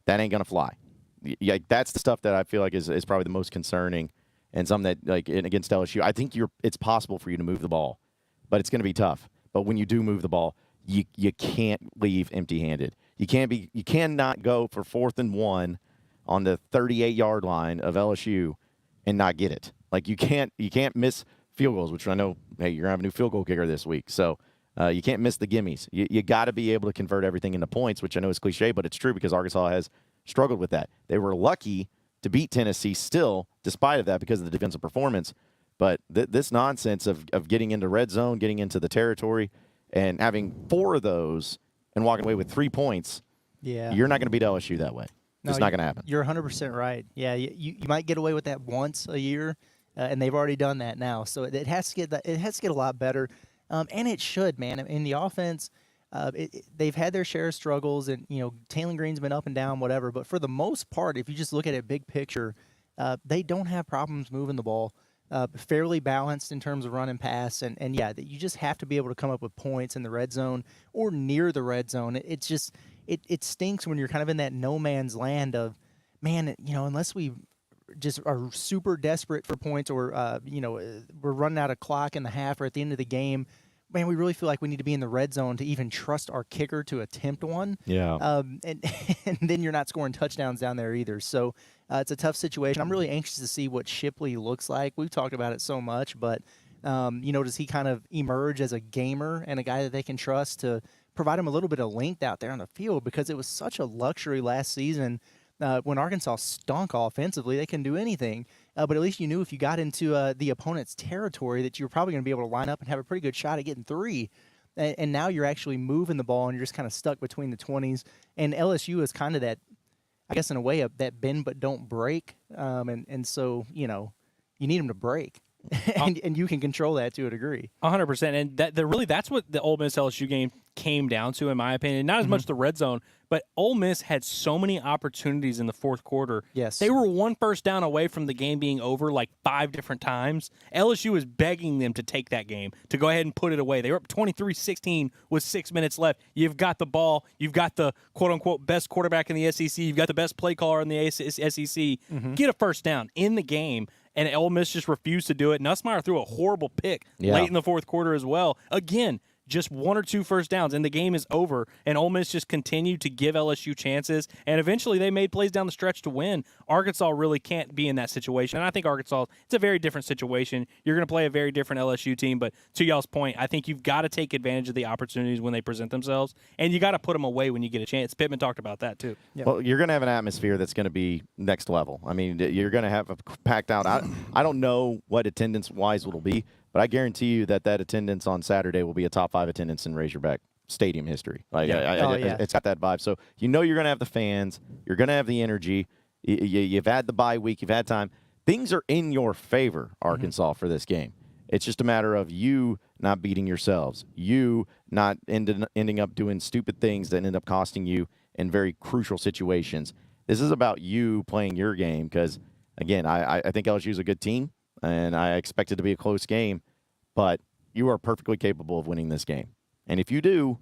That ain't going to fly. Yeah, that's the stuff that I feel like is probably the most concerning and something that, like, against LSU, I think it's possible for you to move the ball, but it's going to be tough. But when you do move the ball, you can't leave empty-handed. You cannot go for 4th and 1 on the 38-yard line of LSU and not get it. Like, you can't miss field goals, which I know, hey, you're going to have a new field goal kicker this week. So you can't miss the gimmies. You got to be able to convert everything into points, which I know is cliche, but it's true because Arkansas has struggled with that. They were lucky to beat Tennessee still, despite of that, because of the defensive performance. But this nonsense of getting into red zone, getting into the territory, and having 4 of those and walking away with 3 points, you're not going to beat LSU that way. No, it's not going to happen. You're 100% right. Yeah, you might get away with that once a year, and they've already done that now. So it has to get a lot better, and it should, man. In the offense, they've had their share of struggles, and Taylen Green's been up and down, whatever. But for the most part, if you just look at it big picture, they don't have problems moving the ball. Fairly balanced in terms of run and pass, and you just have to be able to come up with points in the red zone or near the red zone. It's just it stinks when you're kind of in that no man's land of, man, unless we just are super desperate for points or we're running out of clock in the half or at the end of the game, man, we really feel like we need to be in the red zone to even trust our kicker to attempt one. Yeah. And then you're not scoring touchdowns down there either. So it's a tough situation. I'm really anxious to see what Shipley looks like. We've talked about it so much, but does he kind of emerge as a gamer and a guy that they can trust to provide him a little bit of length out there on the field? Because it was such a luxury last season when Arkansas stunk offensively. They couldn't do anything. But at least you knew if you got into the opponent's territory that you were probably going to be able to line up and have a pretty good shot at getting 3. And now you're actually moving the ball and you're just kind of stuck between the 20s. And LSU is kind of that, I guess in a way, that bend but don't break. And so, you need them to break. and you can control that to a degree. 100%. And that's what the Ole Miss LSU game came down to, in my opinion. Not as much the red zone, but Ole Miss had so many opportunities in the fourth quarter. Yes. They were 1 first down away from the game being over like 5 different times. LSU was begging them to take that game, to go ahead and put it away. They were up 23-16 with 6 minutes left. You've got the ball. You've got the quote-unquote best quarterback in the SEC. You've got the best play caller in the SEC. Get a first down in the game. And Ole Miss just refused to do it. Nussmeier threw a horrible pick late in the fourth quarter as well. Again, just 1 or 2 first downs, and the game is over. And Ole Miss just continued to give LSU chances, and eventually they made plays down the stretch to win. Arkansas really can't be in that situation, and I think Arkansas, it's a very different situation. You're going to play a very different LSU team, but to y'all's point, I think you've got to take advantage of the opportunities when they present themselves, and you got to put them away when you get a chance. Pittman talked about that too. Yep. Well, you're going to have an atmosphere that's going to be next level. I mean, you're going to have a packed out. I don't know what attendance-wise it'll be, but I guarantee you that attendance on Saturday will be a top 5 attendance in Razorback stadium history. Like, it's got that vibe. So you're going to have the fans. You're going to have the energy. You've had the bye week. You've had time. Things are in your favor, Arkansas, for this game. It's just a matter of you not beating yourselves, you not ending up doing stupid things that end up costing you in very crucial situations. This is about you playing your game because, again, I think LSU is a good team, and I expect it to be a close game, but you are perfectly capable of winning this game. And if you do,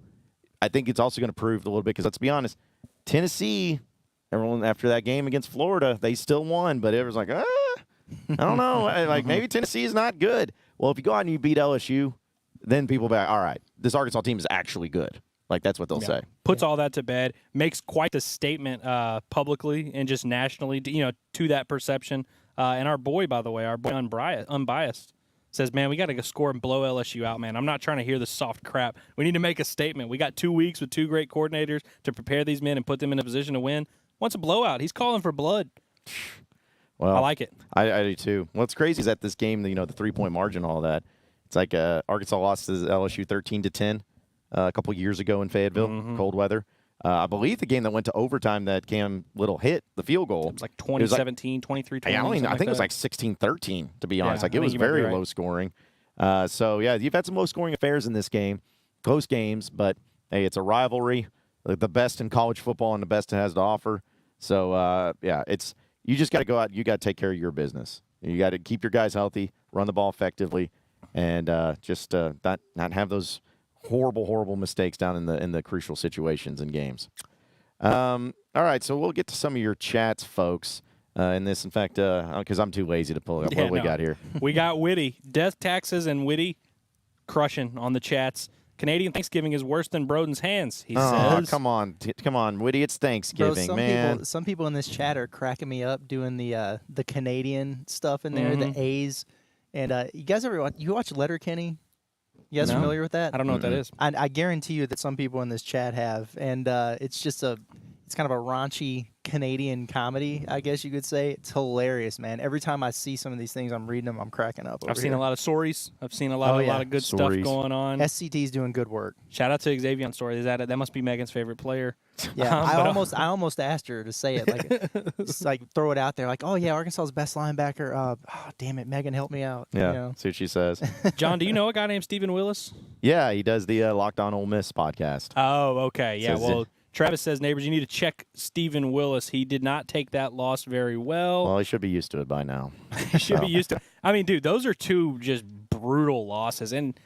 I think it's also going to prove a little bit because, let's be honest, Tennessee, everyone after that game against Florida, they still won, but everyone's like, I don't know. Like, maybe Tennessee is not good. Well, if you go out and you beat LSU, then people will be like, all right, this Arkansas team is actually good. Like, that's what they'll say. Puts all that to bed, makes quite the statement publicly and just nationally, to that perception. And our boy, by the way, Unbiased, says, man, we got to go score and blow LSU out, man. I'm not trying to hear the soft crap. We need to make a statement. We got 2 weeks with 2 great coordinators to prepare these men and put them in a position to win. Wants a blowout. He's calling for blood. Well, I like it. I do too. What's crazy is that this game, the 3-point margin, all that, it's like Arkansas lost to LSU 13-10 a couple years ago in Fayetteville, cold weather. I believe the game that went to overtime that Cam Little hit the field goal. It was like 2017, 23-20. I think it was like 16-13, to be honest. It was very low scoring. So, you've had some low scoring affairs in this game. Close games, but, hey, it's a rivalry. The best in college football and the best it has to offer. So, you just got to go out. You got to take care of your business. You got to keep your guys healthy, run the ball effectively, and just not have those horrible mistakes down in the crucial situations in games. All right, so we'll get to some of your chats, folks. In this, in fact, because I'm too lazy to pull it up. What do we got here? We got Witty. Death, Taxes, and Witty crushing on the chats. Canadian Thanksgiving is worse than Broden's hands, he says. Come on, Witty. It's Thanksgiving, Bro, man. Some people in this chat are cracking me up doing the Canadian stuff in there, the A's. And you guys ever watch Letterkenny? You guys familiar with that? I don't know what that is. I guarantee you that some people in this chat have, and it's kind of a raunchy Canadian comedy, I guess you could say. It's hilarious, man. Every time I see some of these things, I'm reading them, I'm cracking up. I've seen a lot of stories. I've seen a lot of good stuff going on. SCT's doing good work. Shout out to Xavier Story. That must be Megan's favorite player. Yeah, I almost asked her to say it, just like throw it out there, like, oh yeah, Arkansas's best linebacker. Oh damn it, Megan, help me out. Yeah, you know? see what she says. John, do you know a guy named Stephen Willis? Yeah, he does the Locked On Ole Miss podcast. Oh, okay, yeah. Well, Travis says, neighbors, you need to check Stephen Willis. He did not take that loss very well. Well, he should be used to it by now. He should be used to it. I mean, dude, those are two just brutal losses. And,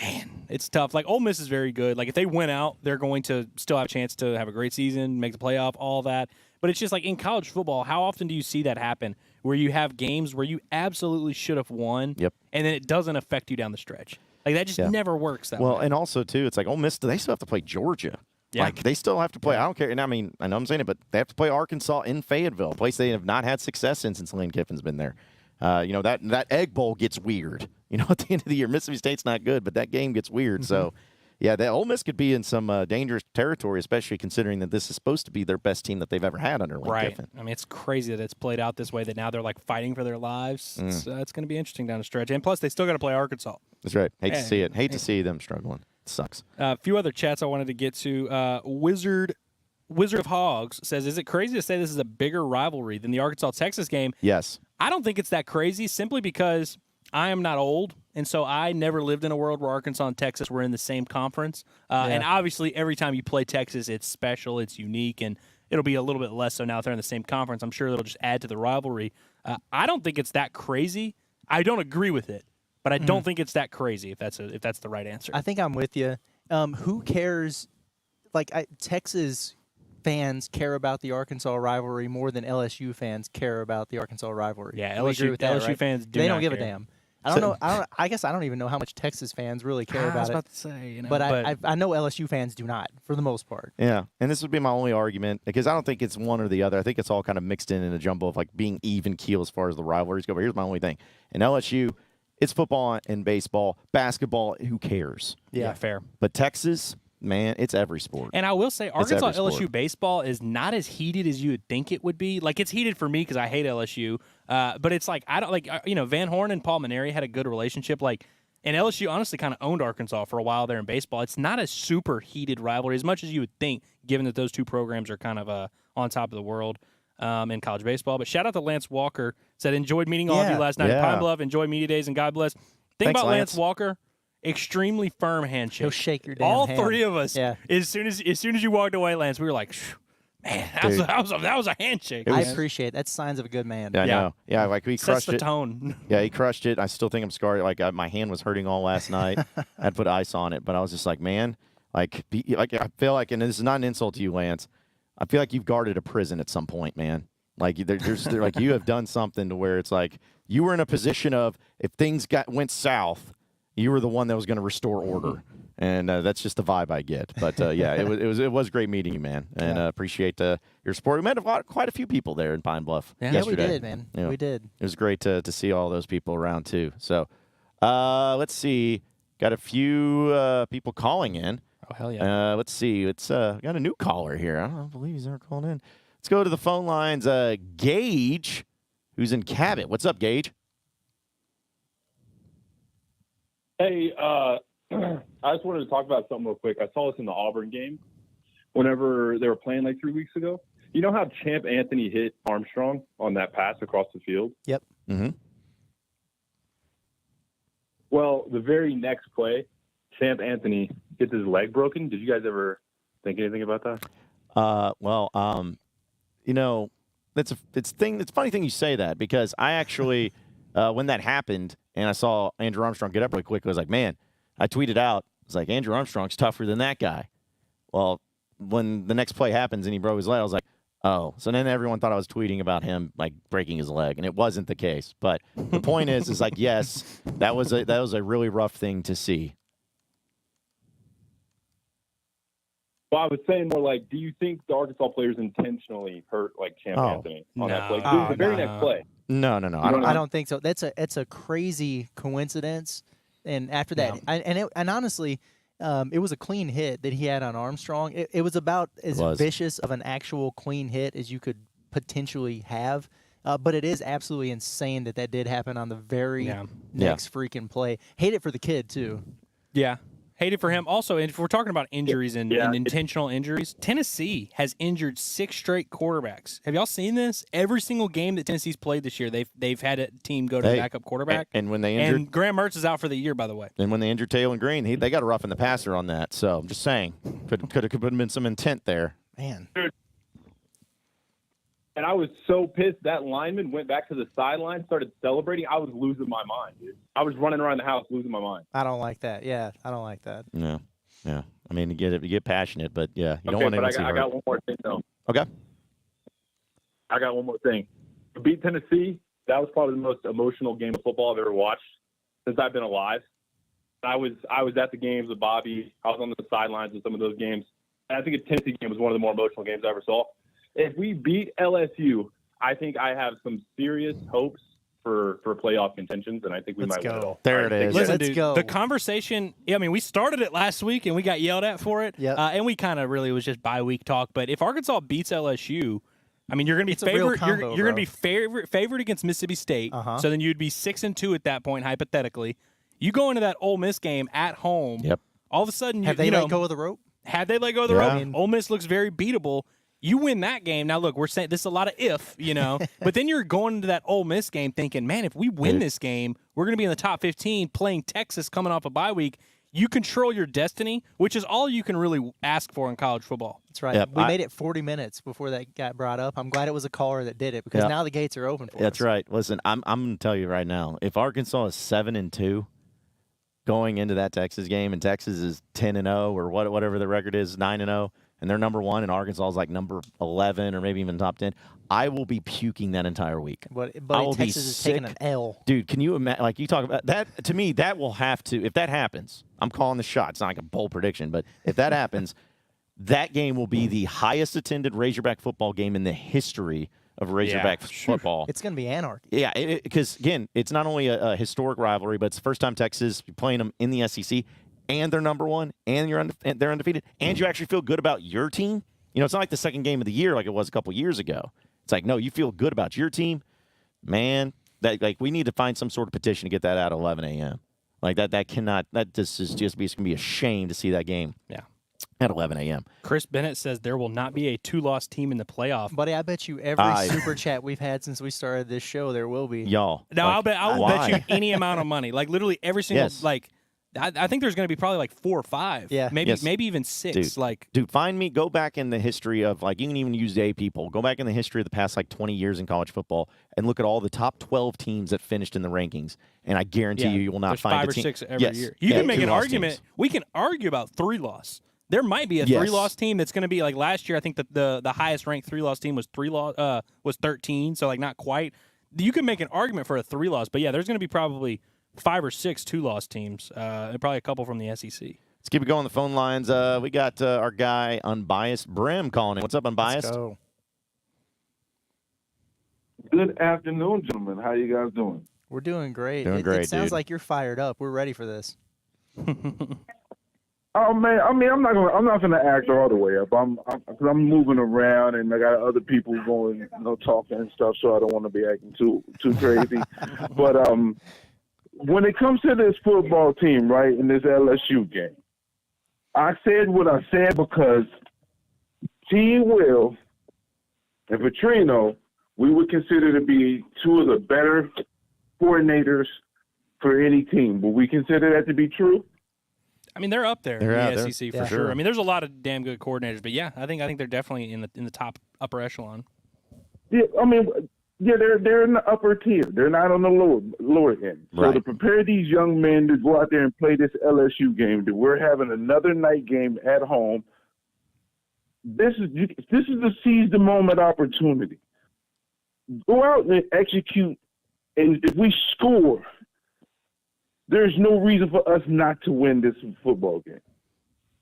man, it's tough. Like, Ole Miss is very good. Like, if they win out, they're going to still have a chance to have a great season, make the playoff, all that. But it's just like in college football, how often do you see that happen where you have games where you absolutely should have won, and then it doesn't affect you down the stretch? Like, that just never works that way. Well, and also, too, it's like Ole Miss, they still have to play Georgia. Yeah. Like, they still have to play. I don't care. And I mean, I know I'm saying it, but they have to play Arkansas in Fayetteville, a place they have not had success in since Lane Kiffin's been there. That Egg Bowl gets weird. At the end of the year, Mississippi State's not good, but that game gets weird. So, yeah, the Ole Miss could be in some dangerous territory, especially considering that this is supposed to be their best team that they've ever had under Lane Kiffin. I mean, it's crazy that it's played out this way, that now they're, like, fighting for their lives. It's going to be interesting down the stretch. And plus, they still got to play Arkansas. That's right. Hate to see it. Hate to see them struggling. Sucks. A few other chats I wanted to get to. Wizard of Hogs says, is it crazy to say this is a bigger rivalry than the Arkansas-Texas game? Yes. I don't think it's that crazy, simply because I am not old, and so I never lived in a world where Arkansas and Texas were in the same conference. And obviously, every time you play Texas, it's special, it's unique, and it'll be a little bit less so now that they're in the same conference. I'm sure that'll just add to the rivalry. I don't think it's that crazy. I don't agree with it. But I don't think it's that crazy, if that's the right answer. I think I'm with you. Who cares? Like, Texas fans care about the Arkansas rivalry more than LSU fans care about the Arkansas rivalry. Yeah, LSU fans they don't give care. a damn. I don't know. I guess I don't even know how much Texas fans really care about it. I was about to say, but I know LSU fans do not, for the most part. Yeah, and this would be my only argument, because I don't think it's one or the other. I think it's all kind of mixed in a jumble of, like, being even keel as far as the rivalries go. But here's my only thing. In LSU, it's football and baseball. Basketball, who cares? Yeah, fair. But Texas, man, it's every sport. And I will say, Arkansas LSU baseball is not as heated as you would think it would be. Like, it's heated for me because I hate LSU. But it's like, I don't like, Van Horn and Paul Maneri had a good relationship. Like, and LSU honestly kind of owned Arkansas for a while there in baseball. It's not a super heated rivalry as much as you would think, given that those two programs are kind of on top of the world in college baseball. But shout out to Lance Walker. Said, enjoyed meeting all of you last night at Pine Bluff. Enjoy media days, and God bless. Thanks, about Lance Walker, extremely firm handshake. He'll shake your damn all hand. three of us. Yeah. As soon as you walked away, Lance, we were like, man, that was a handshake. I appreciate it. That's signs of a good man. Yeah, I know. Yeah, like we crushed it. Sets the tone. Yeah, he crushed it. I still think I'm scarred. Like, my hand was hurting all last night. I had to put ice on it, but I was just like, man, I feel like, and this is not an insult to you, Lance, I feel like you've guarded a prison at some point, man. Like, they're like, you have done something to where it's like you were in a position of, if things went south, you were the one that was going to restore order, and that's just the vibe I get. But yeah, it was great meeting you, man, and appreciate your support. We met quite a few people there in Pine Bluff. Yeah, we did, man. We did. It was great to see all those people around too. So let's see, got a few people calling in. Oh hell yeah! Let's see, it's got a new caller here. I don't believe he's ever called in. Let's go to the phone lines. Gage, who's in Cabot. What's up, Gage? Hey, I just wanted to talk about something real quick. I saw this in the Auburn game whenever they were playing like 3 weeks ago. You know how Champ Anthony hit Armstrong on that pass across the field? Yep. Mm-hmm. Well, the very next play, Champ Anthony gets his leg broken. Did you guys ever think anything about that? It's a funny thing you say that, because I actually when that happened and I saw Andrew Armstrong get up really quick, I was like, man, I tweeted out, It's like, Andrew Armstrong's tougher than that guy. Well, when the next play happens and he broke his leg, I was like, oh. So then everyone thought I was tweeting about him, like, breaking his leg, and it wasn't the case. But the point is like, yes, that was a really rough thing to see. Well, I was saying more like, do you think the Arkansas players intentionally hurt like Champ Anthony on that play? It was the very next play. No. I don't think so. It's a crazy coincidence. And after that, and honestly, it was a clean hit that he had on Armstrong. It was about as vicious of an actual clean hit as you could potentially have. But it is absolutely insane that did happen on the very next freaking play. Hate it for the kid, too. Yeah. Hate it for him. Also, if we're talking about injuries and intentional injuries, Tennessee has injured 6 straight quarterbacks. Have y'all seen this? Every single game that Tennessee's played this year, they've had a team go to the backup quarterback. And when they injured, and Graham Mertz is out for the year, by the way. And when they injured Taylen Green, they got a rough in the passer on that. So I'm just saying, could have been some intent there. Man. And I was so pissed that lineman went back to the sideline, started celebrating. I was losing my mind, dude. I was running around the house losing my mind. I don't like that. Yeah, I don't like that. No. Yeah. I mean, you get passionate, but yeah, you don't want to. I got one more thing though. Okay. I got one more thing. To beat Tennessee, that was probably the most emotional game of football I've ever watched since I've been alive. I was at the games with Bobby. I was on the sidelines in some of those games. And I think the Tennessee game was one of the more emotional games I ever saw. If we beat LSU, I think I have some serious hopes for playoff contentions, and I think we might win it all. There it is. Listen, Let's dude, go. the conversation, I mean, we started it last week, and we got yelled at for it. Yep. And we kind of really was just bye-week talk. But if Arkansas beats LSU, I mean, you're going to be favored. You're going to be favored against Mississippi State. So then you'd be 6-2 at that point, hypothetically. You go into that Ole Miss game at home. Yep. All of a sudden, have they let go of the rope? Had they let go of the rope, Ole Miss looks very beatable. You win that game. Now, look, we're saying this is a lot of if, but then you're going into that Ole Miss game thinking, man, if we win this game, we're going to be in the top 15 playing Texas coming off a bye week. You control your destiny, which is all you can really ask for in college football. That's right. Yep. We made it 40 minutes before that got brought up. I'm glad it was a caller that did it because now the gates are open for us. That's right. Listen, I'm going to tell you right now, if Arkansas is 7-2 going into that Texas game and Texas is 10-0 or whatever the record is, 9-0, and they're number 1, and Arkansas is like number 11 or maybe even top 10, I will be puking that entire week. But Texas is taking an L. Dude, can you imagine? Like, you talk about that, to me, that will have to, if that happens, I'm calling the shot. It's not like a bold prediction, but if that happens, that game will be the highest attended Razorback football game in the history of Razorback football. It's going to be anarchy. Yeah, because, again, it's not only a historic rivalry, but it's the first time Texas playing them in the SEC, and they're number 1, and they're undefeated, and you actually feel good about your team. It's not like the second game of the year like it was a couple years ago. It's like, no, you feel good about your team. Man, we need to find some sort of petition to get that out at 11 a.m. Like, that cannot – it's going to be a shame to see that game at 11 a.m. Chris Bennett says there will not be a 2-loss team in the playoff. Buddy, I bet you every super chat we've had since we started this show, there will be. Y'all. No, I will bet you any amount of money. Like, literally every single I think there's going to be probably like 4 or 5. Yeah. Maybe even 6. Dude, go back in the history of, you can even use day people. Go back in the history of the past, 20 years in college football and look at all the top 12 teams that finished in the rankings. And I guarantee you will not find 5 or 6 every year. You can make an argument. Teams. We can argue about 3-loss. There might be a 3-loss team that's going to be like last year. I think that the highest ranked 3-loss team was 13, so not quite. You can make an argument for a 3-loss, but there's going to be probably 5 or 6 2-loss teams, and probably a couple from the SEC. Let's keep it going on the phone lines. We got our guy Unbiased Brim calling in. What's up, Unbiased? Let's go. Good afternoon, gentlemen. How you guys doing? We're doing great. Doing great, it sounds dude. like you're fired up. We're ready for this. Oh man, I mean, I'm not gonna act all the way up. I'm moving around and I got other people going, talking and stuff, so I don't want to be acting too crazy. But when it comes to this football team, right, in this LSU game, I said what I said because Team Will and Petrino, we would consider to be 2 of the better coordinators for any team. Would we consider that to be true? I mean, they're up there in the SEC for sure. Sure. I mean, there's a lot of damn good coordinators, but I think they're definitely in the top upper echelon. Yeah, I mean, Yeah, they're in the upper tier. They're not on the lower end. So to prepare these young men to go out there and play this LSU game, that we're having another night game at home. This is the seize the moment opportunity. Go out and execute, and if we score, there's no reason for us not to win this football game.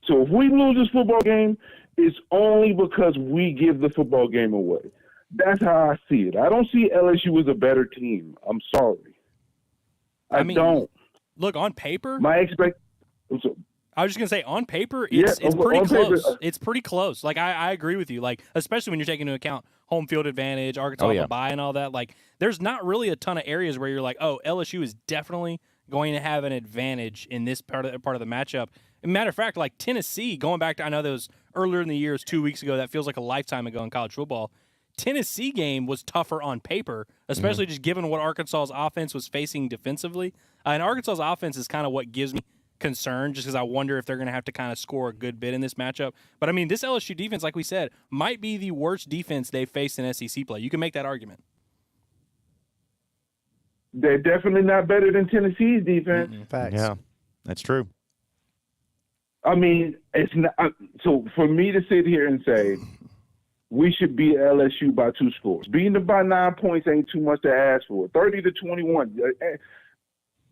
So if we lose this football game, it's only because we give the football game away. That's how I see it. I don't see LSU as a better team. I'm sorry. I don't. Look, on paper, I was just gonna say, on paper, it's pretty close. Paper, it's pretty close. Like I agree with you. Like, especially when you're taking into account home field advantage, Arkansas bye and all that. Like, there's not really a ton of areas where you're like, oh, LSU is definitely going to have an advantage in this part of the matchup. As a matter of fact, like Tennessee, going back to, I know that was earlier in the year, 2 weeks ago. That feels like a lifetime ago in college football. Tennessee game was tougher on paper, especially just given what Arkansas's offense was facing defensively. And Arkansas's offense is kind of what gives me concern, just because I wonder if they're going to have to kind of score a good bit in this matchup. But, I mean, this LSU defense, like we said, might be the worst defense they've faced in SEC play. You can make that argument. They're definitely not better than Tennessee's defense. Facts. Yeah, that's true. I mean, it's not. So for me to sit here and say we should beat LSU by 2 scores, beating them by 9 points ain't too much to ask for. 30-21.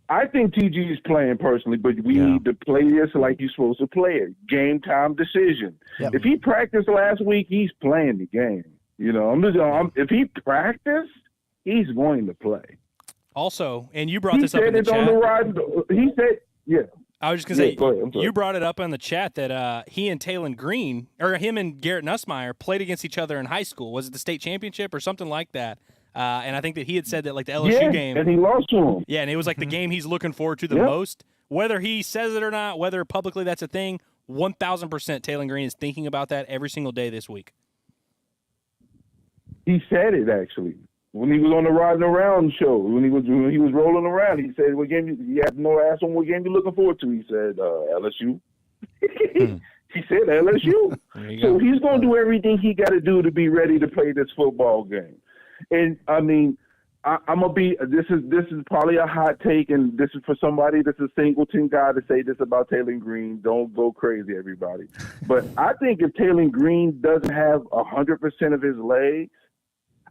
I think TG is playing personally, but we need to play this like you're supposed to play it. Game time decision. Yep. If he practiced last week, he's playing the game. You know, if he practiced, he's going to play. Also, and you brought this up in the chat. He said, yeah. I was just going to say, you brought it up in the chat that he and Taylen Green, or him and Garrett Nussmeier, played against each other in high school. Was it the state championship or something like that? And I think that he had said that, like, the LSU game. And he lost to him. Yeah, and it was like the game he's looking forward to the most. Whether he says it or not, whether publicly that's a thing, 1,000% Taylen Green is thinking about that every single day this week. He said it, actually. When he was on the Riding Around show, when he was rolling around, he said, "What game?" You have no ask him what game you looking forward to. He said, "LSU." He said LSU. So he's going to do everything he got to do to be ready to play this football game. And I mean, I'm gonna be. This is probably a hot take, and this is for somebody that's a singleton guy to say this about Taylen Green. Don't go crazy, everybody. But I think if Taylen Green doesn't have 100% of his legs,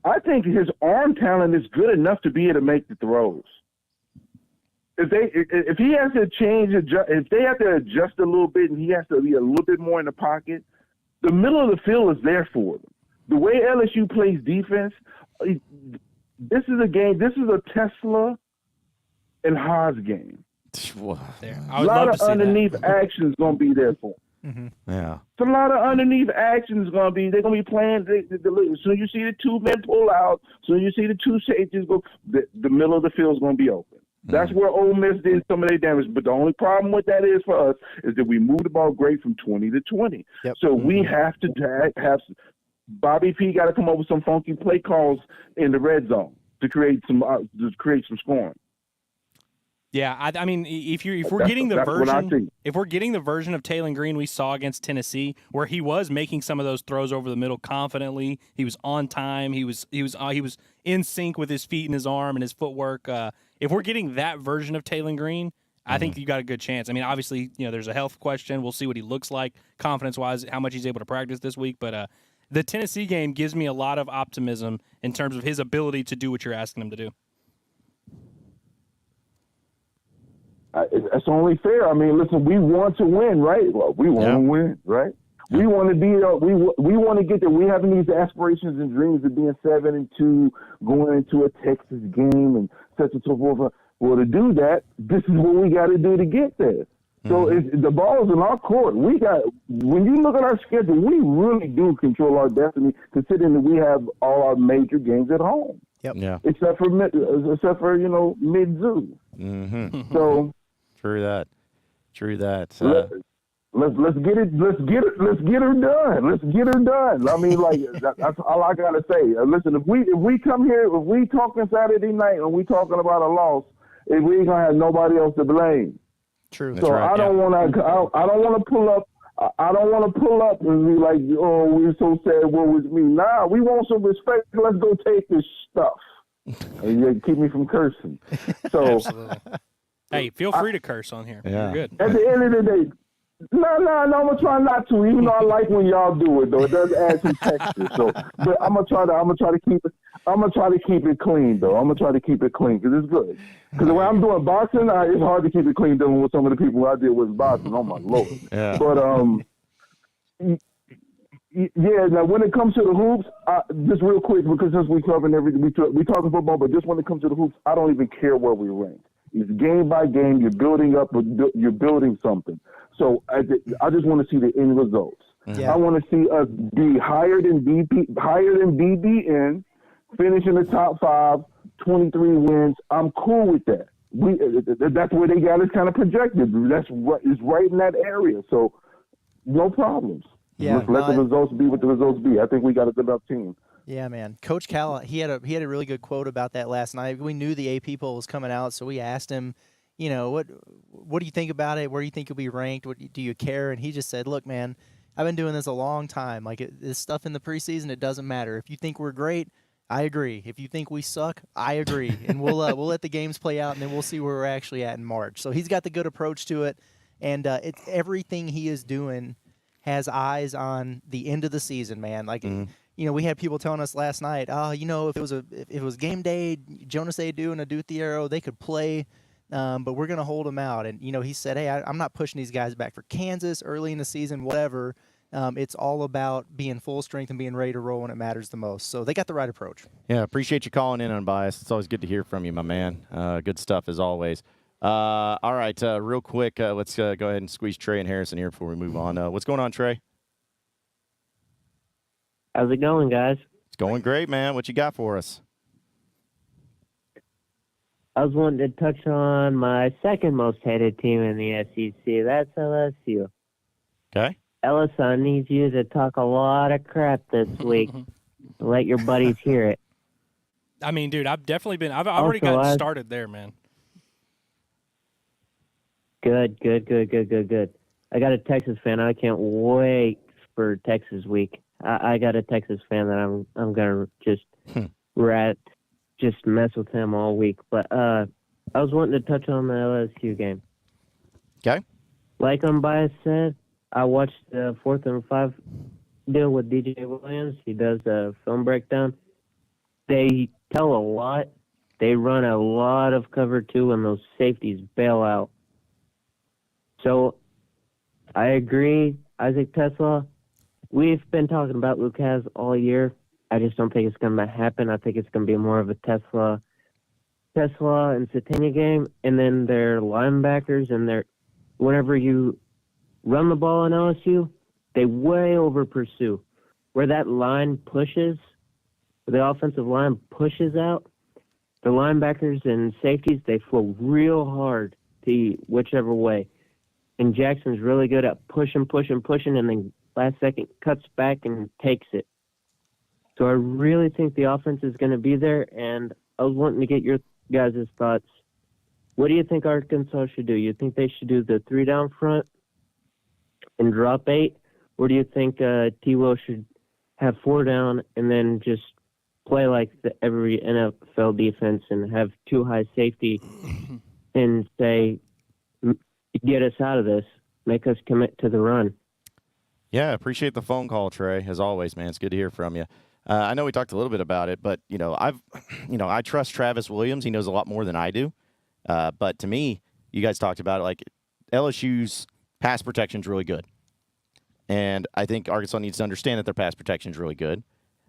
I think his arm talent is good enough to be able to make the throws. If he has to if they have to adjust a little bit and he has to be a little bit more in the pocket, the middle of the field is there for them. The way LSU plays defense, this is a game. This is a Tesla and Hogs game. A lot of underneath action is going to be there for them. Mm-hmm. Yeah, it's a lot of underneath action is going to be. They're going to be playing. As soon as you see the 2 men pull out, as soon as you see the 2 safeties go, the middle of the field is going to be open. That's where Ole Miss did some of their damage. But the only problem with that is for us is that we moved the ball great from 20 to 20. Yep. So we have to have Bobby P. got to come up with some funky play calls in the red zone to create some scoring. Yeah, I mean, if we're getting the version of Taylen Green we saw against Tennessee, where he was making some of those throws over the middle confidently, he was on time, he was in sync with his feet and his arm and his footwork. If we're getting that version of Taylen Green, I think you got a good chance. I mean, obviously, there's a health question. We'll see what he looks like confidence-wise, how much he's able to practice this week. But the Tennessee game gives me a lot of optimism in terms of his ability to do what you're asking him to do. It's only fair. I mean, listen, we want to win, right? Well, we want to win, right? We want to be. We want to get there. We having these aspirations and dreams of being 7-2, going into a Texas game and such and so forth. Well, to do that, this is what we got to do to get there. So the ball's in our court. When you look at our schedule, we really do control our destiny, considering that we have all our major games at home. Yep. Yeah. Except for mid-zoo. Mm-hmm. So. True that. Let's get her done. Let's get her done. I mean, like that's all I gotta say. Listen, if we come here, if we talking Saturday night and we talking about a loss, we ain't gonna have nobody else to blame. True. So I don't want to. I don't want to pull up. I don't want to pull up and be like, oh, we're so sad, what was me? Nah, we want some respect. Let's go take this stuff. And you keep me from cursing. So, absolutely. Hey, feel free to curse on here. Yeah. You're good. at the end of the day, no, I'm gonna try not to. Even though I like when y'all do it, though, it does add some texture. So, but I'm gonna try to keep it. I'm gonna try to keep it clean, though. I'm gonna try to keep it clean because it's good. Because when I'm doing boxing, it's hard to keep it clean dealing with some of the people I deal with in boxing. Oh my lord! Yeah. But yeah. Now, when it comes to the hoops, just real quick, because since we covering everything, we talking football, but just when it comes to the hoops, I don't even care where we rank. It's game by game. You're building up. You're building something. So I just want to see the end results. Yeah. I want to see us be higher than BBN, finish in the top 5, 23 wins. I'm cool with that. That's where they got us kind of projected. It's right in that area. So no problems. Yeah, Let the results be what the results be. I think we got a good enough team. Yeah, man. Coach Cal, he had a really good quote about that last night. We knew the AP poll was coming out, so we asked him, what do you think about it? Where do you think you'll be ranked? Do you care? And he just said, look, man, I've been doing this a long time. Like this stuff in the preseason, it doesn't matter. If you think we're great, I agree. If you think we suck, I agree. And we'll let the games play out, and then we'll see where we're actually at in March. So he's got the good approach to it, and it's everything he is doing has eyes on the end of the season, man. Like. We had people telling us last night, if it was game day, Jonas Adu and Adu Thiero, they could play, but we're going to hold them out. And, he said, hey, I'm not pushing these guys back for Kansas early in the season, whatever. It's all about being full strength and being ready to roll when it matters the most. So they got the right approach. Yeah, appreciate you calling in, Unbiased. It's always good to hear from you, my man. Good stuff as always. All right, real quick, let's go ahead and squeeze Trey and Harrison here before we move on. What's going on, Trey? How's it going, guys? It's going great, man. What you got for us? I was wanting to touch on my second most hated team in the SEC. That's LSU. Okay. Ellis, I need you to talk a lot of crap this week. Let your buddies hear it. I mean, dude, I've already gotten started there, man. Good. I got a Texas fan. I can't wait for Texas week. I got a Texas fan that I'm gonna just mess with him all week. But I was wanting to touch on the LSU game. Okay. Like Unbiased said, I watched the 4th and 5 deal with DJ Williams. He does a film breakdown. They tell a lot. They run a lot of cover 2 when those safeties bail out. So I agree, Isaac Tesla. We've been talking about Lucas all year. I just don't think it's going to happen. I think it's going to be more of a Tesla and Satania game. And then their linebackers and whenever you run the ball in LSU, they way over pursue. Where that line pushes, where the offensive line pushes out, the linebackers and safeties, they flow real hard to whichever way. And Jackson's really good at pushing, and then last second cuts back and takes it. So I really think the offense is going to be there, and I was wanting to get your guys' thoughts. What do you think Arkansas should do? You think they should do the 3 down front and drop 8? Or do you think T-Will should have 4 down and then just play like every NFL defense and have 2 high safety and say, get us out of this, make us commit to the run? Yeah, appreciate the phone call, Trey. As always, man, it's good to hear from you. I know we talked a little bit about it, but I trust Travis Williams. He knows a lot more than I do. But to me, you guys talked about it. Like LSU's pass protection is really good, and I think Arkansas needs to understand that their pass protection is really good.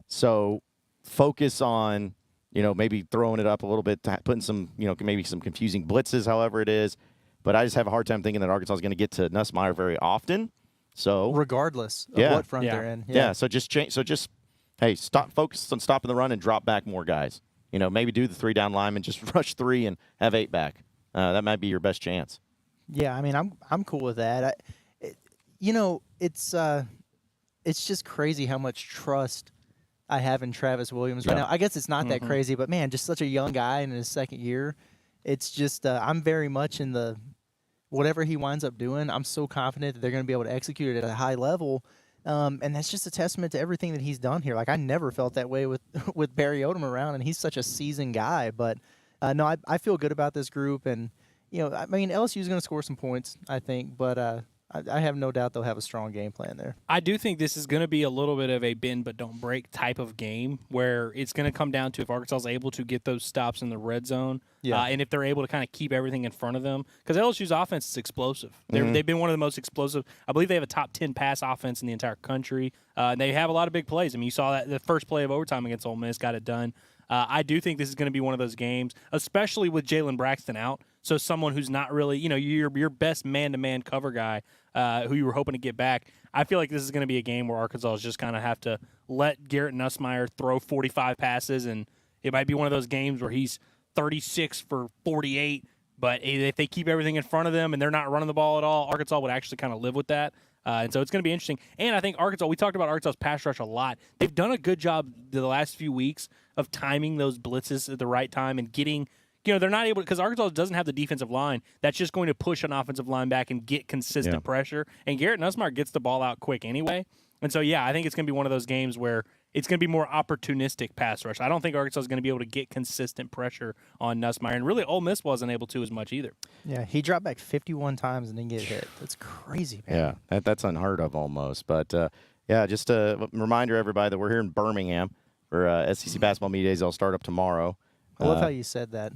So focus on maybe throwing it up a little bit, putting some maybe some confusing blitzes, however it is. But I just have a hard time thinking that Arkansas is going to get to Nussmeier very often. So regardless of what front they're in. Yeah. So just change. So just, hey, focus on stopping the run and drop back more guys. Maybe do the 3 down linemen, just rush 3 and have 8 back. That might be your best chance. Yeah, I mean, I'm cool with that. It's just crazy how much trust I have in Travis Williams right now. I guess it's not that crazy, but man, just such a young guy in his second year. It's just I'm very much in the whatever he winds up doing, I'm so confident that they're going to be able to execute it at a high level. And that's just a testament to everything that he's done here. Like, I never felt that way with Barry Odom around, and he's such a seasoned guy. But, no, I feel good about this group. And, I mean, LSU is going to score some points, I think. But I have no doubt they'll have a strong game plan there. I do think this is going to be a little bit of a bend but don't break type of game where it's going to come down to if Arkansas is able to get those stops in the red zone and if they're able to kind of keep everything in front of them. Because LSU's offense is explosive. They've been one of the most explosive. I believe they have a top 10 pass offense in the entire country. They have a lot of big plays. I mean, you saw that the first play of overtime against Ole Miss got it done. I do think this is going to be one of those games, especially with Jalen Braxton out. So someone who's not really, your best man-to-man cover guy who you were hoping to get back. I feel like this is going to be a game where Arkansas is just kind of have to let Garrett Nussmeier throw 45 passes, and it might be one of those games where he's 36 for 48, but if they keep everything in front of them and they're not running the ball at all, Arkansas would actually kind of live with that. And so it's going to be interesting. And I think Arkansas, we talked about Arkansas's pass rush a lot. They've done a good job the last few weeks of timing those blitzes at the right time and getting, they're not able, because Arkansas doesn't have the defensive line that's just going to push an offensive line back and get consistent pressure. And Garrett Nussmeier gets the ball out quick anyway. And so, I think it's going to be one of those games where it's going to be more opportunistic pass rush. I don't think Arkansas is going to be able to get consistent pressure on Nussmeier. And really, Ole Miss wasn't able to as much either. Yeah, he dropped back 51 times and didn't get hit. That's crazy, man. Yeah, that's unheard of almost. But, just a reminder, everybody, that we're here in Birmingham for SEC Basketball Media Days. They'll start up tomorrow. I love how you said that.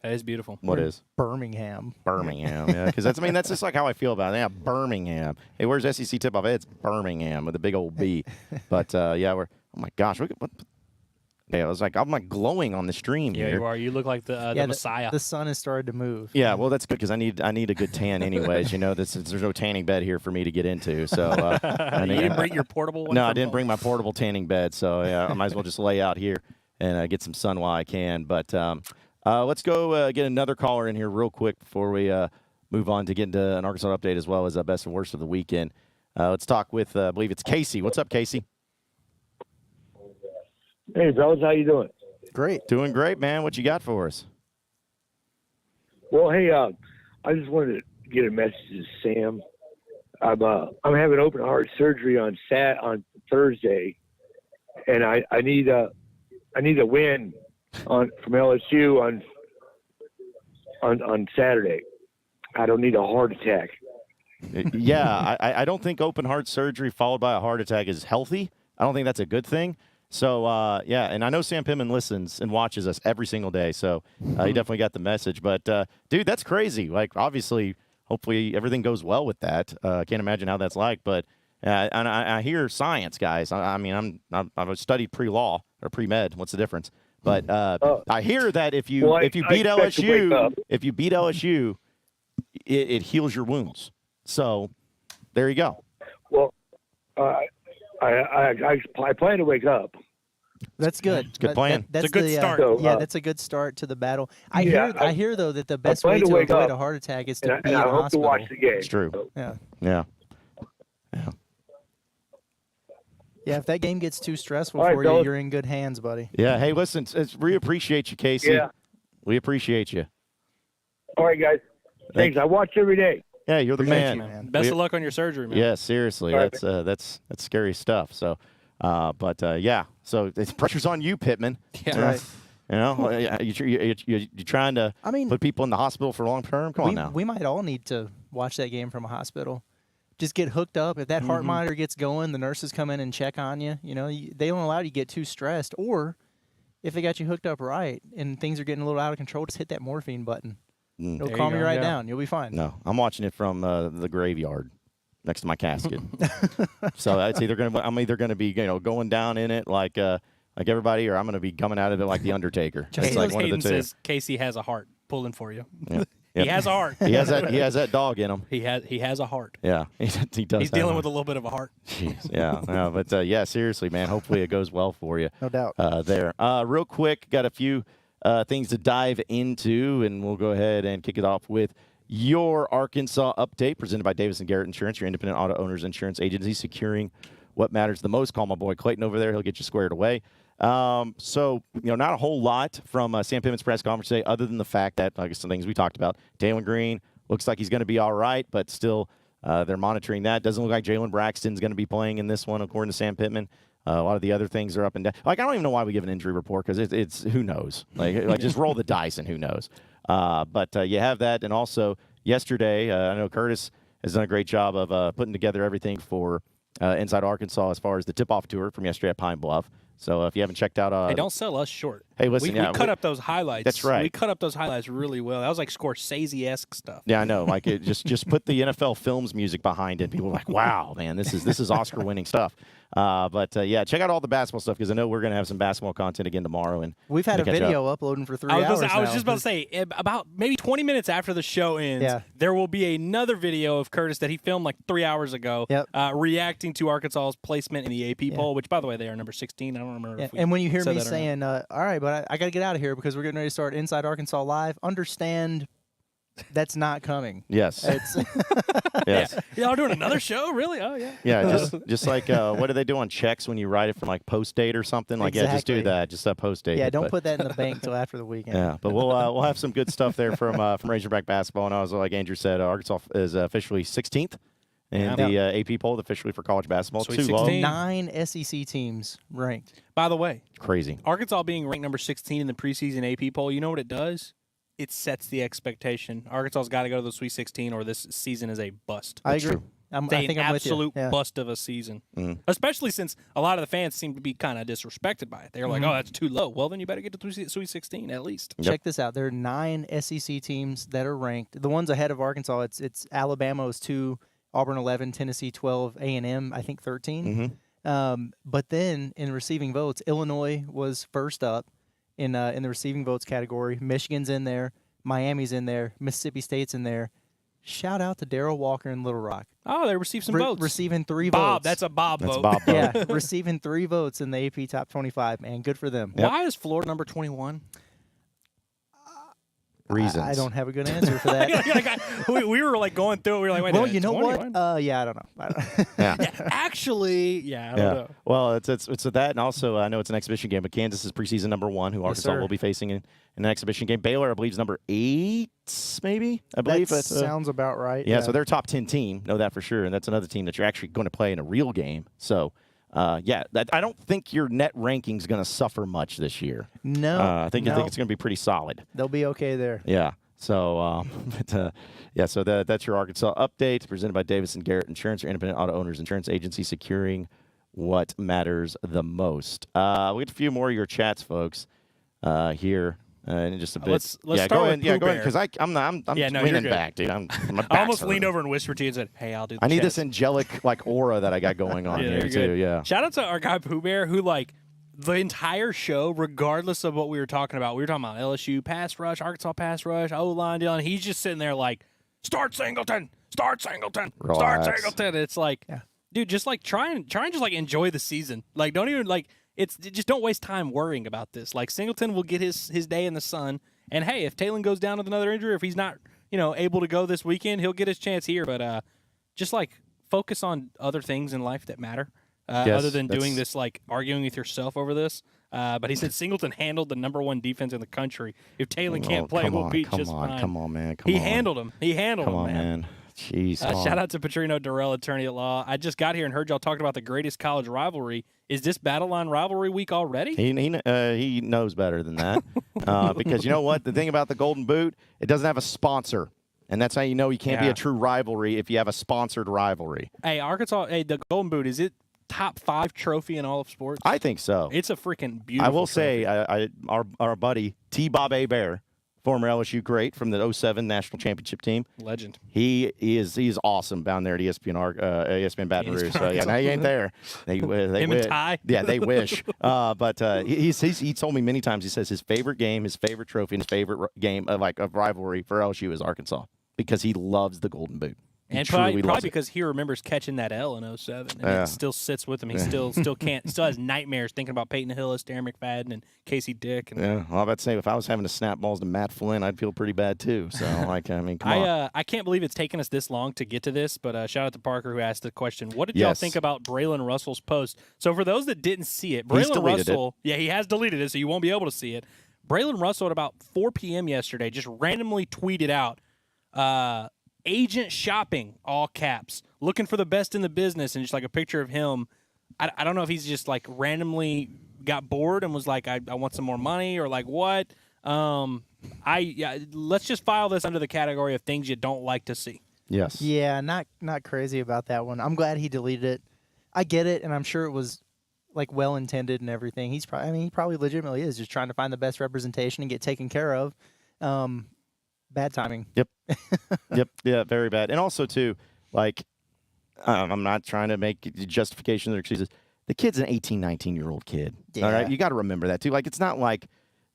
That is beautiful. What is? Birmingham. Birmingham, yeah. Because that's just like how I feel about it. Yeah, Birmingham. Hey, where's SEC tip-off? It's Birmingham with a big old B. But, we're, oh, my gosh. I was like, I'm like glowing on the stream here. Yeah, you are. You look like the Messiah. The sun has started to move. Yeah, well, that's good because I need a good tan anyways. There's no tanning bed here for me to get into. So you didn't bring your portable one? No, I didn't bring my portable tanning bed. So, I might as well just lay out here and get some sun while I can. But let's go get another caller in here real quick before we move on to get into an Arkansas update as well as best and worst of the weekend. Let's talk with, I believe it's Casey. What's up, Casey? Hey, fellas, how you doing? Great. Doing great, man. What you got for us? Well, hey, I just wanted to get a message to Sam. I'm having open heart surgery on Thursday, and I need a win from LSU on Saturday. I don't need a heart attack. Yeah, I don't think open heart surgery followed by a heart attack is healthy. I don't think that's a good thing. So, and I know Sam Pittman listens and watches us every single day, so he definitely got the message. But, dude, that's crazy. Like, obviously, hopefully everything goes well with that. I can't imagine how that's like. But and I hear science, guys. I've studied pre-law or pre-med. What's the difference? But I hear that if you beat LSU, it heals your wounds. So there you go. Well, I plan to wake up. That's good. It's a good plan. That's a good start. That's a good start to the battle. I hear though that the best way to avoid a heart attack is to be in a hospital. I hope to watch the game. It's true. So. Yeah. Yeah, if that game gets too stressful for you, you're in good hands, buddy. Yeah. Hey, listen, we appreciate you, Casey. Yeah. We appreciate you. All right, guys. Thanks. I watch every day. Yeah, you're the man. Best of luck on your surgery, man. Yeah, seriously. Right. That's scary stuff. So, so the pressure's on you, Pittman. Yeah. Right. You're trying to put people in the hospital for long term? Come on now. We might all need to watch that game from a hospital. Just get hooked up. If that heart monitor gets going, the nurses come in and check on you. They don't allow you to get too stressed. Or if they got you hooked up right and things are getting a little out of control, just hit that morphine button. It'll calm you right down. You'll be fine. No, I'm watching it from the graveyard next to my casket. So I'm either gonna be going down in it like everybody, or I'm gonna be coming out of it like the Undertaker. Just like one of the two. Says Casey has a heart pulling for you. Yeah. He has a heart. He has that dog in him. He has a heart. Yeah, he does. He's dealing with a little bit of a heart. Jeez, yeah. But seriously, man. Hopefully it goes well for you. No doubt. There. Real quick, got a few things to dive into, and we'll go ahead and kick it off with your Arkansas update presented by Davis & Garrett Insurance, your independent auto owner's insurance agency, securing what matters the most. Call my boy Clayton over there. He'll get you squared away. So, not a whole lot from Sam Pittman's press conference today other than the fact that, some things we talked about, Taylen Green looks like he's going to be all right, but still they're monitoring that. Doesn't look like Jalen Braxton's going to be playing in this one, according to Sam Pittman. A lot of the other things are up and down. Like, I don't even know why we give an injury report because it's who knows. Like just roll the dice and who knows. But you have that. And also yesterday, I know Curtis has done a great job of putting together everything for Inside Arkansas as far as the tip-off tour from yesterday at Pine Bluff. So if you haven't checked out, hey, don't sell us short. Hey, listen, we cut up those highlights. That's right. We cut up those highlights really well. That was like Scorsese-esque stuff. Yeah, I know. Like it just put the NFL Films music behind it. People were like, "Wow, man, this is Oscar-winning stuff." But yeah, check out all the basketball stuff because I know we're going to have some basketball content again tomorrow. And we've had a video uploading for 3 hours. I was just about to say, about maybe 20 minutes after the show ends, there will be another video of Curtis that he filmed like 3 hours ago, reacting to Arkansas's placement in the AP poll. Which, by the way, they are number 16. I don't remember. If we and when you hear said me that or saying, "All right, but I got to get out of here because we're getting ready to start Inside Arkansas Live," understand. That's not coming. Yes. It's yes. Y'all doing another show? Really? Oh, yeah. Yeah, just like what do they do on checks when you write it from like post date or something? Like, yeah, just do that. Just post date. Yeah, don't put that in the bank till after the weekend. Yeah, but we'll have some good stuff there from Razorback basketball. And also, like Andrew said, Arkansas is officially 16th in the AP poll, officially for college basketball. Sweet 16. 9 SEC teams ranked. By the way, crazy. Arkansas being ranked number 16 in the preseason AP poll, you know what it does? It sets the expectation. Arkansas's got to go to the Sweet 16 or this season is a bust. I agree. I think an I'm absolute with you. bust of a season. Especially since a lot of the fans seem to be kind of disrespected by it. They're like, oh, that's too low. Well, then you better get to the Sweet 16 at least. Check this out. There are 9 SEC teams that are ranked. The ones ahead of Arkansas, it's Alabama is 2, Auburn 11, Tennessee 12, A&M I think 13. But then in receiving votes, Illinois was first up in the receiving votes category. Michigan's in there. Miami's in there. Mississippi State's in there. Shout out to Darrell Walker in Little Rock. Oh, they received some votes. Receiving 3 Bob, votes. that's a Bob vote. Bob vote. Yeah, receiving 3 votes in the AP Top 25, man. Good for them. Why is Florida number 21? Reasons. I don't have a good answer for that. we were like going through it. We were like, wait a well, minute, you know 21? what? Yeah, I don't know. Actually, I don't know. Well, it's that, and also I know it's an exhibition game, but Kansas is preseason number 1, who Arkansas will be facing in an exhibition game. Baylor, I believe, is number 8, maybe. I believe that sounds about right. Yeah, so they're a top 10 team. Know that for sure, and that's another team that you're actually going to play in a real game. So. I don't think your net ranking is going to suffer much this year. No, I think it's going to be pretty solid. They'll be okay there. Yeah. So, so that's your Arkansas update presented by Davis & Garrett Insurance, your independent auto owners insurance agency, securing what matters the most. We'll get a few more of your chats, folks, here. In just a bit. Let's start go ahead. Go ahead, because I'm leaning back, dude. I almost leaned over and whispered to you and said, "Hey, I'll do." I need this angelic aura that I got going on here too. Yeah. Shout out to our guy Pooh Bear, who like the entire show, regardless of what we were talking about, we were talking about LSU pass rush, Arkansas pass rush, O-line deal, and he's just sitting there like, "Start Singleton, start Singleton, start Singleton." It's like, dude, just like try and just like enjoy the season. Like, don't even like. Just don't waste time worrying about this. Like, Singleton will get his day in the sun. And, hey, if Taylen goes down with another injury, or if he's not, able to go this weekend, he'll get his chance here. But just, like, focus on other things in life that matter other than doing this, like, arguing with yourself over this. But he said Singleton handled the number 1 defense in the country. If Taylen can't play, we'll beat just fine. Come on, man. He handled him. He handled him, man. Jeez. Shout out to Petrino Durrell, attorney at law. I just got here and heard y'all talking about the greatest college rivalry. Is this Battle Line rivalry week already? He knows better than that. Because you know what? The thing about the Golden Boot, it doesn't have a sponsor. And that's how you know you can't be a true rivalry if you have a sponsored rivalry. Hey, Arkansas, the Golden Boot, is it top 5 trophy in all of sports? I think so. It's a freaking beautiful I will trophy. say, our buddy T-Bob Hebert, former LSU great from the 07 national championship team. Legend. He's awesome down there at ESPN Baton Rouge. So yeah, now he ain't there. They Him wish. and Ty? Yeah, they wish. But he told me many times. He says his favorite game, his favorite trophy, and his favorite game of rivalry for LSU is Arkansas because he loves the Golden Boot. And probably because he remembers catching that L in 07, and it still sits with him. He still has nightmares thinking about Peyton Hillis, Darren McFadden, and Casey Dick. And, well, I was about to say, if I was having to snap balls to Matt Flynn, I'd feel pretty bad too. So, come on. I can't believe it's taken us this long to get to this, but shout out to Parker who asked the question. What did y'all think about Braylen Russell's post? So for those that didn't see it, Braylen Russell, he has deleted it, so you won't be able to see it. Braylen Russell at about 4 p.m. yesterday just randomly tweeted out, agent shopping, all caps, looking for the best in the business, and just like a picture of him. I don't know if he's just like randomly got bored and was like, I want some more money, or like what. Let's just file this under the category of things you don't like to see. Yes. Yeah, not crazy about that one. I'm glad he deleted it. I get it, and I'm sure it was like well intended and everything. He probably legitimately is just trying to find the best representation and get taken care of. Bad timing. Yep. Yep. Yeah, very bad. And also too, like, I'm not trying to make justifications or excuses. The kid's an 18, 19-year-old kid. Yeah. All right, you got to remember that too. Like, it's not like,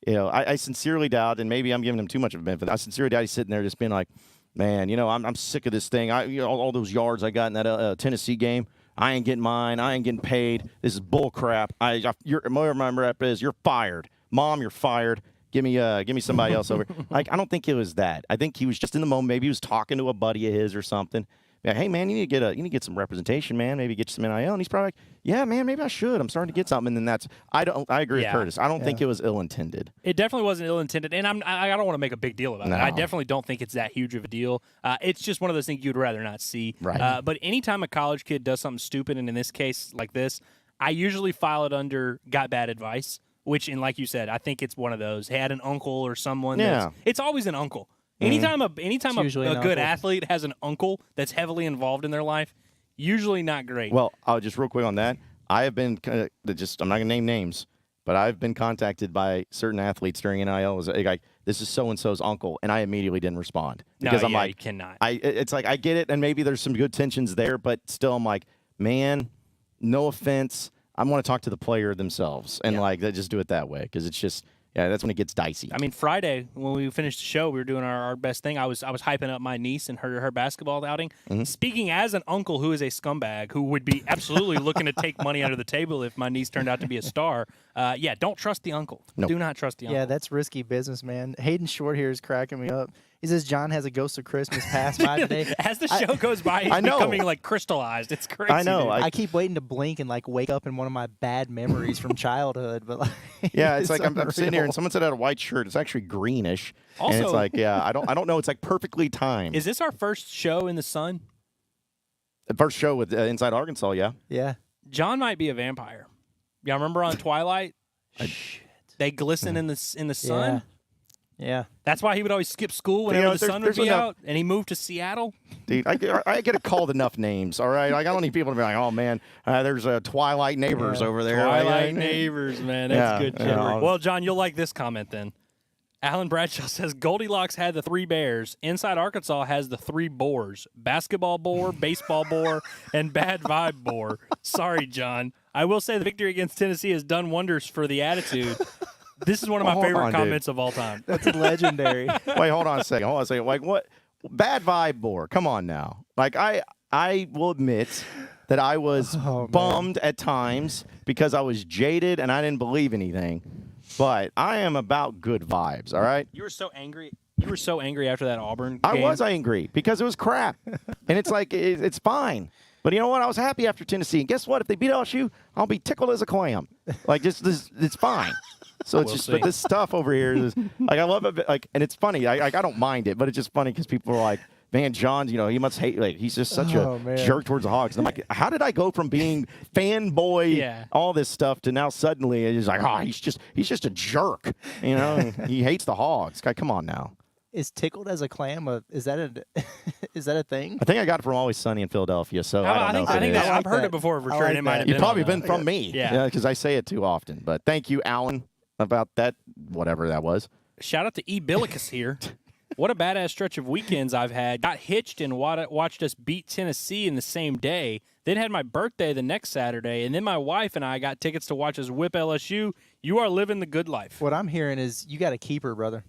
I sincerely doubt, and maybe I'm giving him too much of a benefit. I sincerely doubt he's sitting there just being like, man, I'm sick of this thing. All those yards I got in that Tennessee game, I ain't getting mine. I ain't getting paid. This is bull crap. My rep is, you're fired. Mom, you're fired. Give me somebody else over. Like, I don't think it was that. I think he was just in the moment. Maybe he was talking to a buddy of his or something. Yeah, hey man, you need to get some representation, man. Maybe get some NIL. And he's probably like, yeah, man, maybe I should. I'm starting to get something. And then I agree with Curtis. I don't think it was ill-intended. It definitely wasn't ill-intended, and I don't want to make a big deal about it. I definitely don't think it's that huge of a deal. It's just one of those things you'd rather not see. Right. But anytime a college kid does something stupid, and in this case like this, I usually file it under got bad advice, which, and like you said, I think it's one of those. Had an uncle or someone. Yeah. It's always an uncle. Anytime a good uncle. athlete has an uncle that's heavily involved in their life, usually not great. Well, just real quick on that, I have been I'm not going to name names, but I've been contacted by certain athletes during NIL. Like, this is so-and-so's uncle, and I immediately didn't respond. Because I'm like, you cannot. It's like, I get it, and maybe there's some good tensions there, but still I'm like, man, no offense. I want to talk to the player themselves, and just do it that way, because it's just – yeah, that's when it gets dicey. I mean, Friday when we finished the show, we were doing our best thing. I was hyping up my niece and her basketball outing. Mm-hmm. Speaking as an uncle who is a scumbag who would be absolutely looking to take money under the table if my niece turned out to be a star. Don't trust the uncle. Nope. Do not trust the uncle. Yeah, that's risky business, man. Hayden Short here is cracking me up. He says John has a ghost of Christmas pass by today. As the show goes by, he's becoming like crystallized. It's crazy. I know. I keep waiting to blink and like wake up in one of my bad memories from childhood. But like, yeah, it's like I'm sitting here and someone said I had a white shirt. It's actually greenish. Also, and it's like, I don't know. It's like perfectly timed. Is this our first show in the sun? The first show with Inside Arkansas, yeah. Yeah. John might be a vampire. Y'all remember on Twilight? They glisten in the sun. Yeah. That's why he would always skip school whenever the sun would be out, and he moved to Seattle. Dude, I get called enough names, all right? Like, I don't need people to be like, oh, man, there's Twilight neighbors over there. Twilight neighbors, man. That's good. Well, John, you'll like this comment then. Alan Bradshaw says, Goldilocks had the 3 bears. Inside Arkansas has the 3 boars. Basketball boar, baseball boar, and bad vibe boar. Sorry, John. I will say the victory against Tennessee has done wonders for the attitude. This is one of my favorite comments of all time. That's legendary. Wait, hold on a second. Like, what? Bad vibe boar. Come on now. Like, I will admit that I was bummed at times because I was jaded and I didn't believe anything. But I am about good vibes, all right? You were so angry. You were so angry after that Auburn game. I was angry because it was crap. And it's like, it's fine. But you know what? I was happy after Tennessee. And guess what? If they beat LSU, I'll be tickled as a clam. Like, just this, it's fine. So it's but this stuff over here is like, I love it. Like, and it's funny. I don't mind it, but it's just funny because people are like, man, John, he must hate. Like, he's just such a jerk towards the Hogs. And I'm like, how did I go from being fanboy, all this stuff, to now suddenly it's like, he's just a jerk. And he hates the Hogs. Guy, come on now. Is tickled as a clam is that a thing? I think I got it from Always Sunny in Philadelphia. So I don't know. I've heard it before for sure. And it might have been. You've probably been from me. Yeah, because I say it too often. But thank you, Alan, about that, whatever that was. Shout out to Ebilicus here. What a badass stretch of weekends I've had. Got hitched and watched us beat Tennessee in the same day. Then had my birthday the next Saturday. And then my wife and I got tickets to watch us whip LSU. You are living the good life. What I'm hearing is you got a keeper, brother.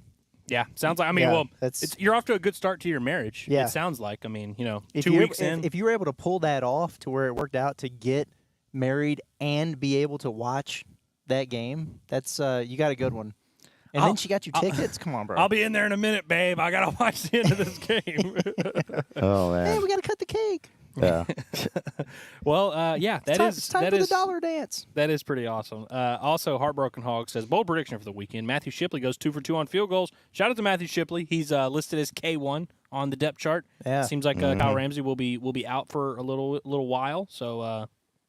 Yeah, sounds like. I mean, you're off to a good start to your marriage. Yeah. It sounds like. I mean, 2 weeks in. If you were able to pull that off to where it worked out to get married and be able to watch that game, that's you got a good one. And then she got you tickets. Come on, bro. I'll be in there in a minute, babe. I gotta watch the end of this game. Oh man. Hey, we gotta cut the cake. Yeah. Well, It's time for the dollar dance. That is pretty awesome. Also, Heartbroken Hog says, bold prediction for the weekend. Matthew Shipley goes 2 for 2 on field goals. Shout out to Matthew Shipley. He's listed as K1 on the depth chart. Yeah. Seems like Kyle Ramsey will be out for a little while. So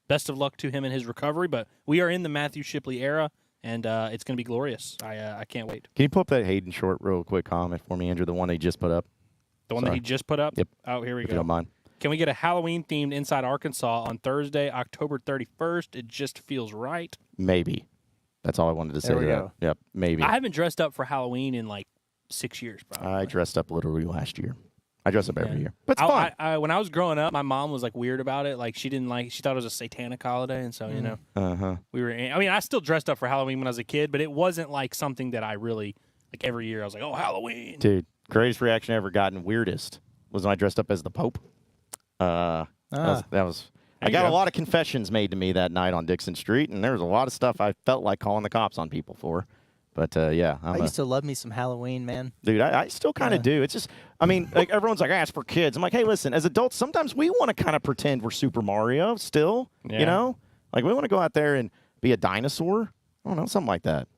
best of luck to him in his recovery. But we are in the Matthew Shipley era, and it's going to be glorious. I can't wait. Can you pull up that Hayden Short real quick comment for me, Andrew? The one they just put up. The one that he just put up? Yep. Oh, here we If go. you don't mind. Can we get a Halloween-themed Inside Arkansas on Thursday, October 31st? It just feels right. Maybe. That's all I wanted to say. There we to go. that. Yep, maybe. I haven't dressed up for Halloween in like 6 years, probably. I dressed up literally last year. I dress up every year. But it's fun. When I was growing up, my mom was like weird about it. Like she thought it was a satanic holiday, and so you know, we were. I mean, I still dressed up for Halloween when I was a kid, but it wasn't like something that I really like every year. I was like, oh, Halloween, dude. Greatest reaction I ever gotten, weirdest, was when I dressed up as the Pope. That was. I got a lot of confessions made to me that night on Dixon Street, and there was a lot of stuff I felt like calling the cops on people for. But, yeah. I used to love me some Halloween, man. Dude, I still kind of do. It's just, I mean, like everyone's like, it's for kids. I'm like, hey, listen, as adults, sometimes we want to kind of pretend we're Super Mario still, you know? Like, we want to go out there and be a dinosaur. I don't know, something like that.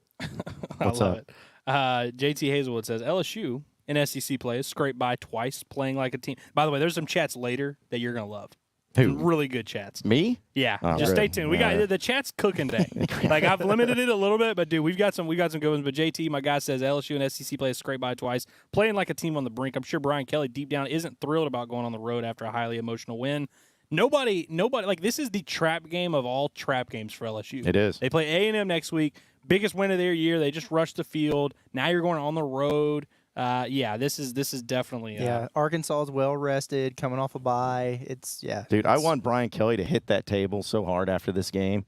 What's I love up? it. JT Hazelwood says, LSU in SEC play is scraped by twice, playing like a team. By the way, there's some chats later that you're going to love. Who? Really good chats. Me? Yeah. Oh, just really? stay tuned. We got the chat's cooking today. Like I've limited it a little bit, but dude, we've got some good ones. But JT, my guy, says LSU and SEC play is scraped by twice, playing like a team on the brink. I'm sure Brian Kelly deep down isn't thrilled about going on the road after a highly emotional win. Nobody like this is the trap game of all trap games for LSU. It is. They play A&M next week. Biggest win of their year. They just rushed the field. Now you're going on the road. This is definitely Arkansas is well rested, coming off a bye. Dude, I want Brian Kelly to hit that table so hard after this game.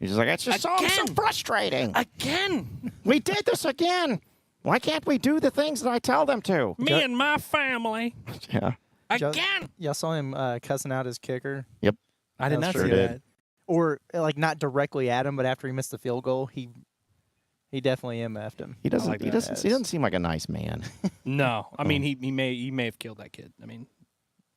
He's just like, it's just so frustrating. Again. We did this again. Why can't we do the things that I tell them to? Me and my family. Yeah. Again. Y'all saw him cussing out his kicker. Yep. I did not sure see did. that. Or like not directly at him, but after he missed the field goal, he definitely MF'd him. He doesn't seem like a nice man. No, I mean he may have killed that kid. I mean,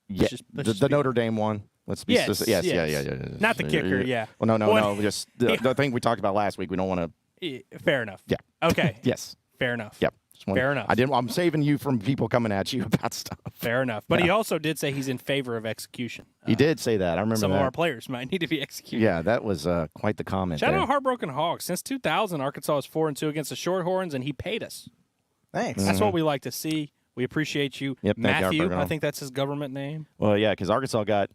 Yeah, the Notre Dame one. Let's be Yes, specific. yes. Yeah. Not the kicker, yeah. Well, no. What- Just the thing we talked about last week. We don't want to. fair enough. Yeah. Okay. Yes. Fair enough. Yep. Fair enough. I'm saving you from people coming at you about stuff. Fair enough. But he also did say he's in favor of execution. He did say that. I remember Some that. of our players might need to be executed. Yeah, that was quite the comment. Shout there. out Heartbroken Hogs. Since 2000, Arkansas is 4-2 against the Shorthorns, and he paid us. Thanks. That's what we like to see. We appreciate you. Yep, thank you, Matthew, Heartbroken I Hog. think that's his government name. Well, yeah, because Arkansas got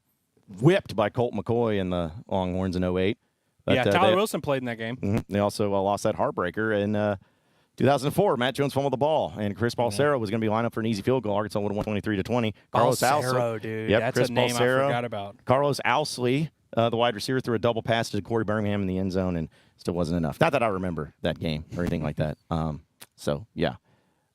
whipped by Colt McCoy in the Longhorns in 08. But, Yeah, Tyler Wilson played in that game. They also lost that heartbreaker in 2004. Matt Jones fumbled the ball, and Chris Balsero was going to be lined up for an easy field goal. Arkansas would have won 23-20. Carlos Balsero, Ousley, dude. Yep, That's Chris a name Balsero. I forgot about. Carlos Ousley, the wide receiver, threw a double pass to Corey Birmingham in the end zone, and still wasn't enough. Not that I remember that game or anything like that. So, yeah.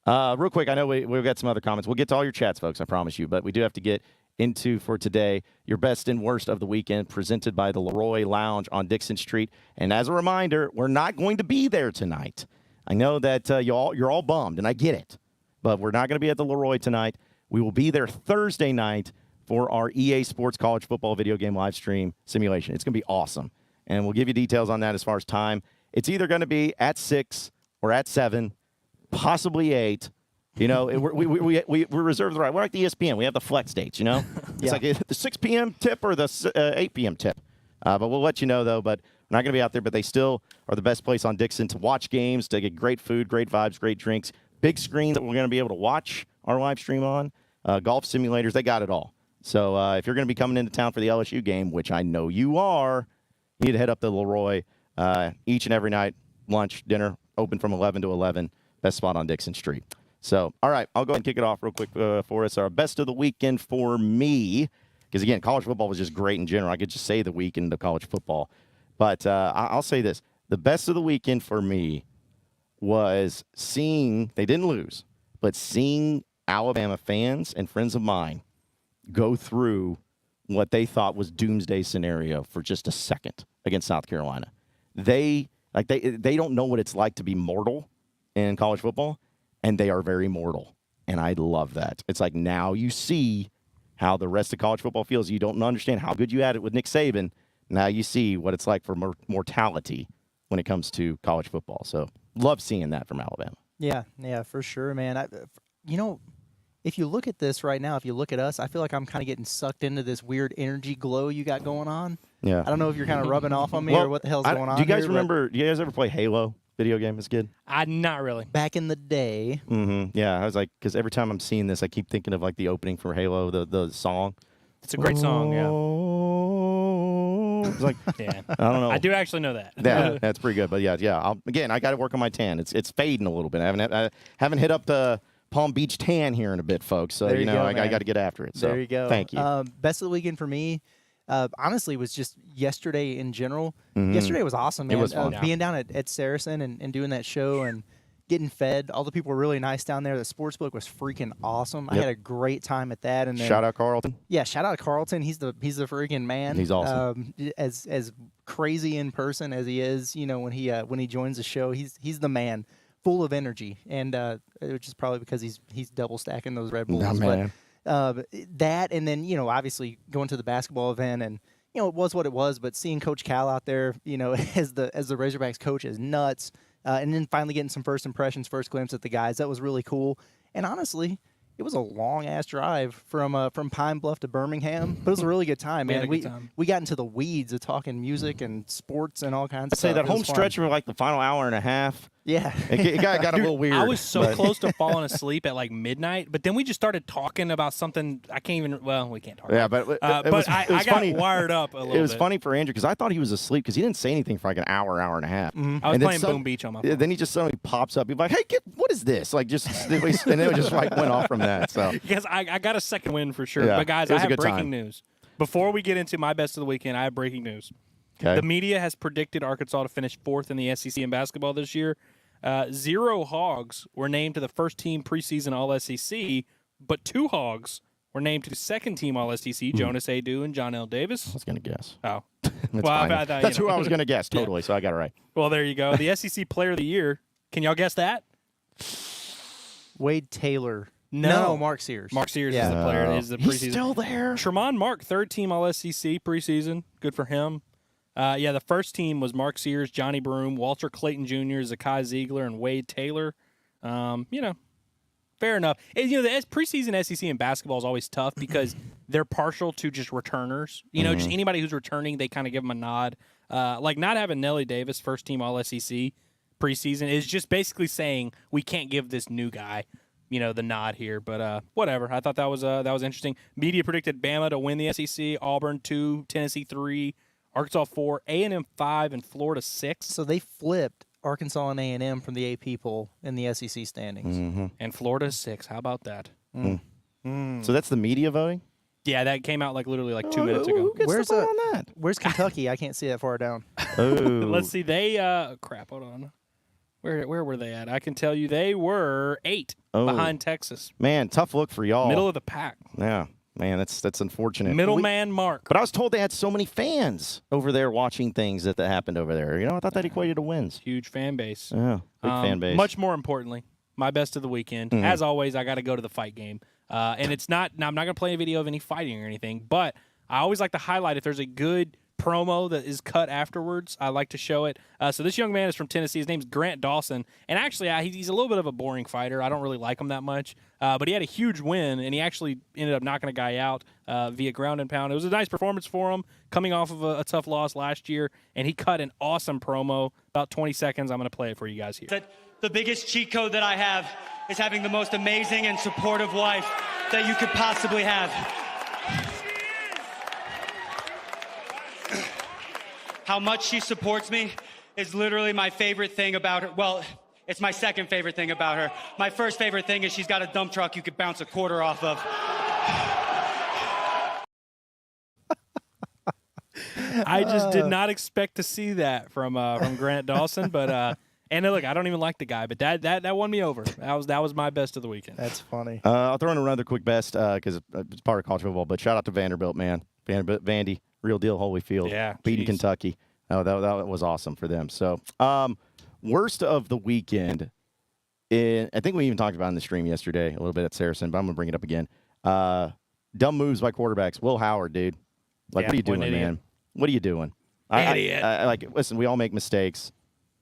Real quick, I know we've got some other comments. We'll get to all your chats, folks, I promise you. But we do have to get into, for today, your best and worst of the weekend, presented by the Leroy Lounge on Dixon Street. And as a reminder, we're not going to be there tonight. I know that you're all bummed, and I get it. But we're not going to be at the Leroy tonight. We will be there Thursday night for our EA Sports College Football video game live stream simulation. It's going to be awesome. And we'll give you details on that as far as time. It's either going to be at 6 or at 7, possibly 8. You know, we reserve the right. We're like the ESPN. We have the flex dates, you know? It's like the 6 p.m. tip or the 8 p.m. tip. But we'll let you know, though. But we're not going to be out there. But they still are the best place on Dixon to watch games, to get great food, great vibes, great drinks, big screens that we're going to be able to watch our live stream on, golf simulators. They got it all. So if you're going to be coming into town for the LSU game, which I know you are, you need to head up to Leroy each and every night, lunch, dinner, open from 11 to 11. Best spot on Dixon Street. So, all right, I'll go ahead and kick it off real quick for us. Our best of the weekend for me, because, again, college football was just great in general. I could just say the weekend of college football. But I'll say this. The best of the weekend for me was seeing, they didn't lose, but seeing Alabama fans and friends of mine go through what they thought was doomsday scenario for just a second against South Carolina. They don't know what it's like to be mortal in college football, and they are very mortal, and I love that. It's like now you see how the rest of college football feels. You don't understand how good you had it with Nick Saban. Now you see what it's like for mortality when it comes to college football. So love seeing that from Alabama. Yeah, for sure, man. if you look at this right now, if you look at us, I feel like I'm kind of getting sucked into this weird energy glow you got going on. Yeah. I don't know if you're kind of rubbing off on me or what the hell's going on. Do you guys here, remember? Do you guys ever play Halo video game as a kid? Not really. Back in the day. Mm-hmm. Yeah, I was like, because every time I'm seeing this, I keep thinking of like the opening for Halo, the song. It's a great song, yeah. It's like, yeah. I don't know. I do actually know that. Yeah, that's pretty good. But yeah. Again, I got to work on my tan. It's fading a little bit. I haven't hit up the Palm Beach tan here in a bit, folks. So I got to get after it. So there you go. Thank you. Best of the weekend for me. Honestly, was just yesterday in general. Yesterday was awesome, man. It was fun. Being down at SARACEN and doing that show and getting fed. All the people were really nice down there. The sportsbook was freaking awesome. I had a great time at that. And then, shout out Carlton. Yeah, shout out Carlton. He's the freaking man. He's awesome. As crazy in person as he is, when he joins the show, he's the man, full of energy, and which is probably because he's double stacking those Red Bulls. Man. But that, and then obviously going to the basketball event, and it was what it was. But seeing Coach Cal out there, as the Razorbacks coach is nuts. And then finally getting some first impressions, first glimpse at the guys. That was really cool. And honestly, it was a long-ass drive from Pine Bluff to Birmingham. But it was a really good time, man. We got into the weeds of talking music and sports and all kinds of stuff. I'd say that home stretch for like the final hour and a half. Yeah. It got a little weird. I was so close to falling asleep at like midnight, but then we just started talking about something I can't even. Well, we can't talk. Yeah, about but I got funny. wired up a little bit. It was funny for Andrew because I thought he was asleep because he didn't say anything for like an hour and a half. I was playing Boom Beach on my phone. Then he just suddenly pops up. He's like, "Hey, what is this?" Like and then it just like went off from that. So because I got a second win for sure. Yeah, but guys, I have breaking news. Before we get into my best of the weekend, I have breaking news. Okay. The media has predicted Arkansas to finish 4th in the SEC in basketball this year. 0 Hogs were named to the first team preseason All-SEC, but 2 Hogs were named to the second team All-SEC, Jonas Adu and John L. Davis. I was going to guess. Oh. That's who I was going to guess, totally, so I got it right. Well, there you go. The SEC Player of the Year. Can y'all guess that? Wade Taylor. No, Mark Sears. Mark Sears is the player. Is the preseason. He's still there. Tremont Mark, 3rd team All-SEC preseason. Good for him. The first team was Mark Sears, Johnny Broom, Walter Clayton Jr., Zakai Ziegler, and Wade Taylor. Fair enough. And, the preseason SEC in basketball is always tough because they're partial to just returners. Just anybody who's returning, they kind of give them a nod. Like not having Nelly Davis, first team All-SEC preseason, is just basically saying we can't give this new guy the nod here, but whatever. I thought that was interesting. Media predicted Bama to win the SEC, Auburn 2, Tennessee 3, Arkansas 4, A&M 5, and Florida 6. So they flipped Arkansas and A&M from the AP poll in the SEC standings. And Florida 6. How about that? So that's the media voting? Yeah, that came out literally 2 minutes ago. Who gets the vote on that? Where's Kentucky? I can't see that far down. Let's see. They hold on. Where were they at? I can tell you they were 8 behind Texas. Man, tough look for y'all. Middle of the pack. Yeah. Man, that's unfortunate. Middleman Mark. But I was told they had so many fans over there watching things that happened over there. I thought that equated to wins. Huge fan base. Yeah, big fan base. Much more importantly, my best of the weekend. As always, I got to go to the fight game. And it's not. Now, I'm not going to play a video of any fighting or anything, but I always like to highlight if there's a good promo that is cut afterwards. I like to show it. So this young man is from Tennessee. His name's Grant Dawson. And actually, he's a little bit of a boring fighter. I don't really like him that much. But he had a huge win, and he actually ended up knocking a guy out via ground and pound. It was a nice performance for him, coming off of a tough loss last year. And he cut an awesome promo. About 20 seconds. I'm going to play it for you guys here. The biggest cheat code that I have is having the most amazing and supportive wife that you could possibly have. How much she supports me is literally my favorite thing about her. Well, it's my second favorite thing about her. My first favorite thing is she's got a dump truck you could bounce a quarter off of. I just did not expect to see that from Grant Dawson, but and look, I don't even like the guy, but that won me over. That was my best of the weekend. That's funny. I'll throw in another quick best because it's part of college football. But shout out to Vanderbilt, man. Vandy, real deal, Holyfield, beating Kentucky. Oh, that was awesome for them. So, worst of the weekend. I think we even talked about it in the stream yesterday a little bit at Saracen, but I'm gonna bring it up again. Dumb moves by quarterbacks. Will Howard, dude. What are you doing, man? What are you doing? Idiot. Listen, we all make mistakes.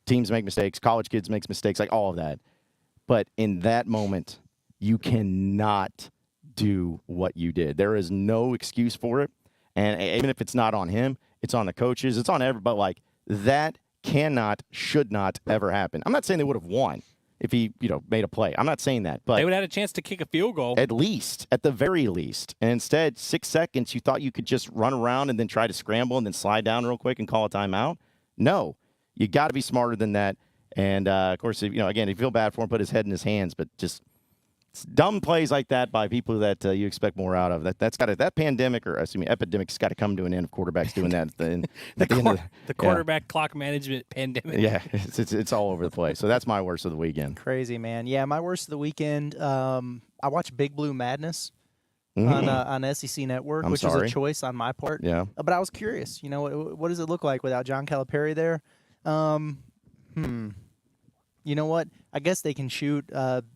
Teams make mistakes. College kids make mistakes, like all of that. But in that moment, you cannot do what you did. There is no excuse for it. And even if it's not on him, it's on the coaches, it's on everybody. Like, that should not ever happen. I'm not saying they would have won if he, made a play. I'm not saying that. But they would have had a chance to kick a field goal. At the very least. And instead, 6 seconds, you thought you could just run around and then try to scramble and then slide down real quick and call a timeout. No, you got to be smarter than that. And, of course, again, you feel bad for him, put his head in his hands, but just dumb plays like that by people that you expect more out of. That pandemic, or epidemic's got to come to an end of quarterbacks doing that. The quarterback clock management pandemic. Yeah, it's all over the place. So that's my worst of the weekend. Crazy, man. Yeah, my worst of the weekend. I watched Big Blue Madness on SEC Network, which was a choice on my part. Yeah, but I was curious. What does it look like without John Calipari there? You know what? I guess they can shoot.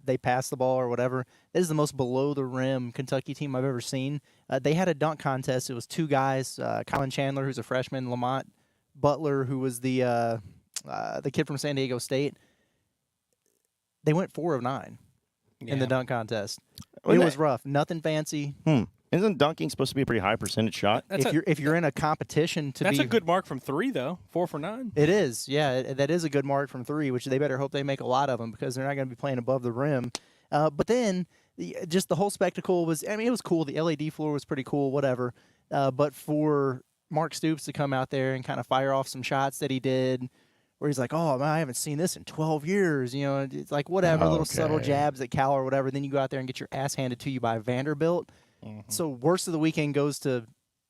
They pass the ball or whatever. This is the most below-the-rim Kentucky team I've ever seen. They had a dunk contest. It was two guys, Colin Chandler, who's a freshman, Lamont Butler, who was the kid from San Diego State. They went 4 of 9 in the dunk contest. It was rough. Nothing fancy. Isn't dunking supposed to be a pretty high percentage shot? If you're in a competition that's a good mark from 3, though. 4 for 9. It is, yeah. That is a good mark from 3, which they better hope they make a lot of them because they're not going to be playing above the rim. But then, just the whole spectacle was, it was cool. The LED floor was pretty cool, whatever. But for Mark Stoops to come out there and kind of fire off some shots that he did, where he's like, oh, man, I haven't seen this in 12 years. It's like whatever, little subtle jabs at Cal or whatever. Then you go out there and get your ass handed to you by Vanderbilt. So worst of the weekend goes to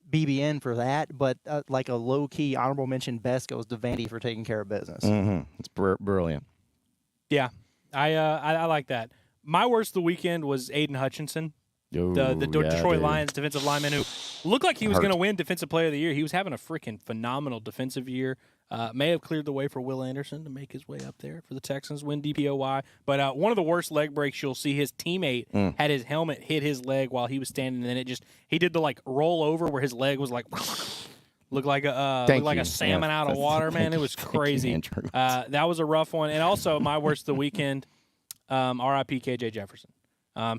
BBN for that, but like a low-key honorable mention best goes to Vandy for taking care of business. It's brilliant. Yeah, I like that. My worst of the weekend was Aiden Hutchinson, the Detroit Lions defensive lineman who looked like he was going to win Defensive Player of the Year. He was having a freaking phenomenal defensive year. May have cleared the way for Will Anderson to make his way up there for the Texans, win DPOY. But one of the worst leg breaks you'll see, his teammate had his helmet hit his leg while he was standing, and then he did the roll over where his leg was looked like a salmon out of water, man. It was crazy. That was a rough one. And also my worst of the weekend, RIP KJ Jefferson.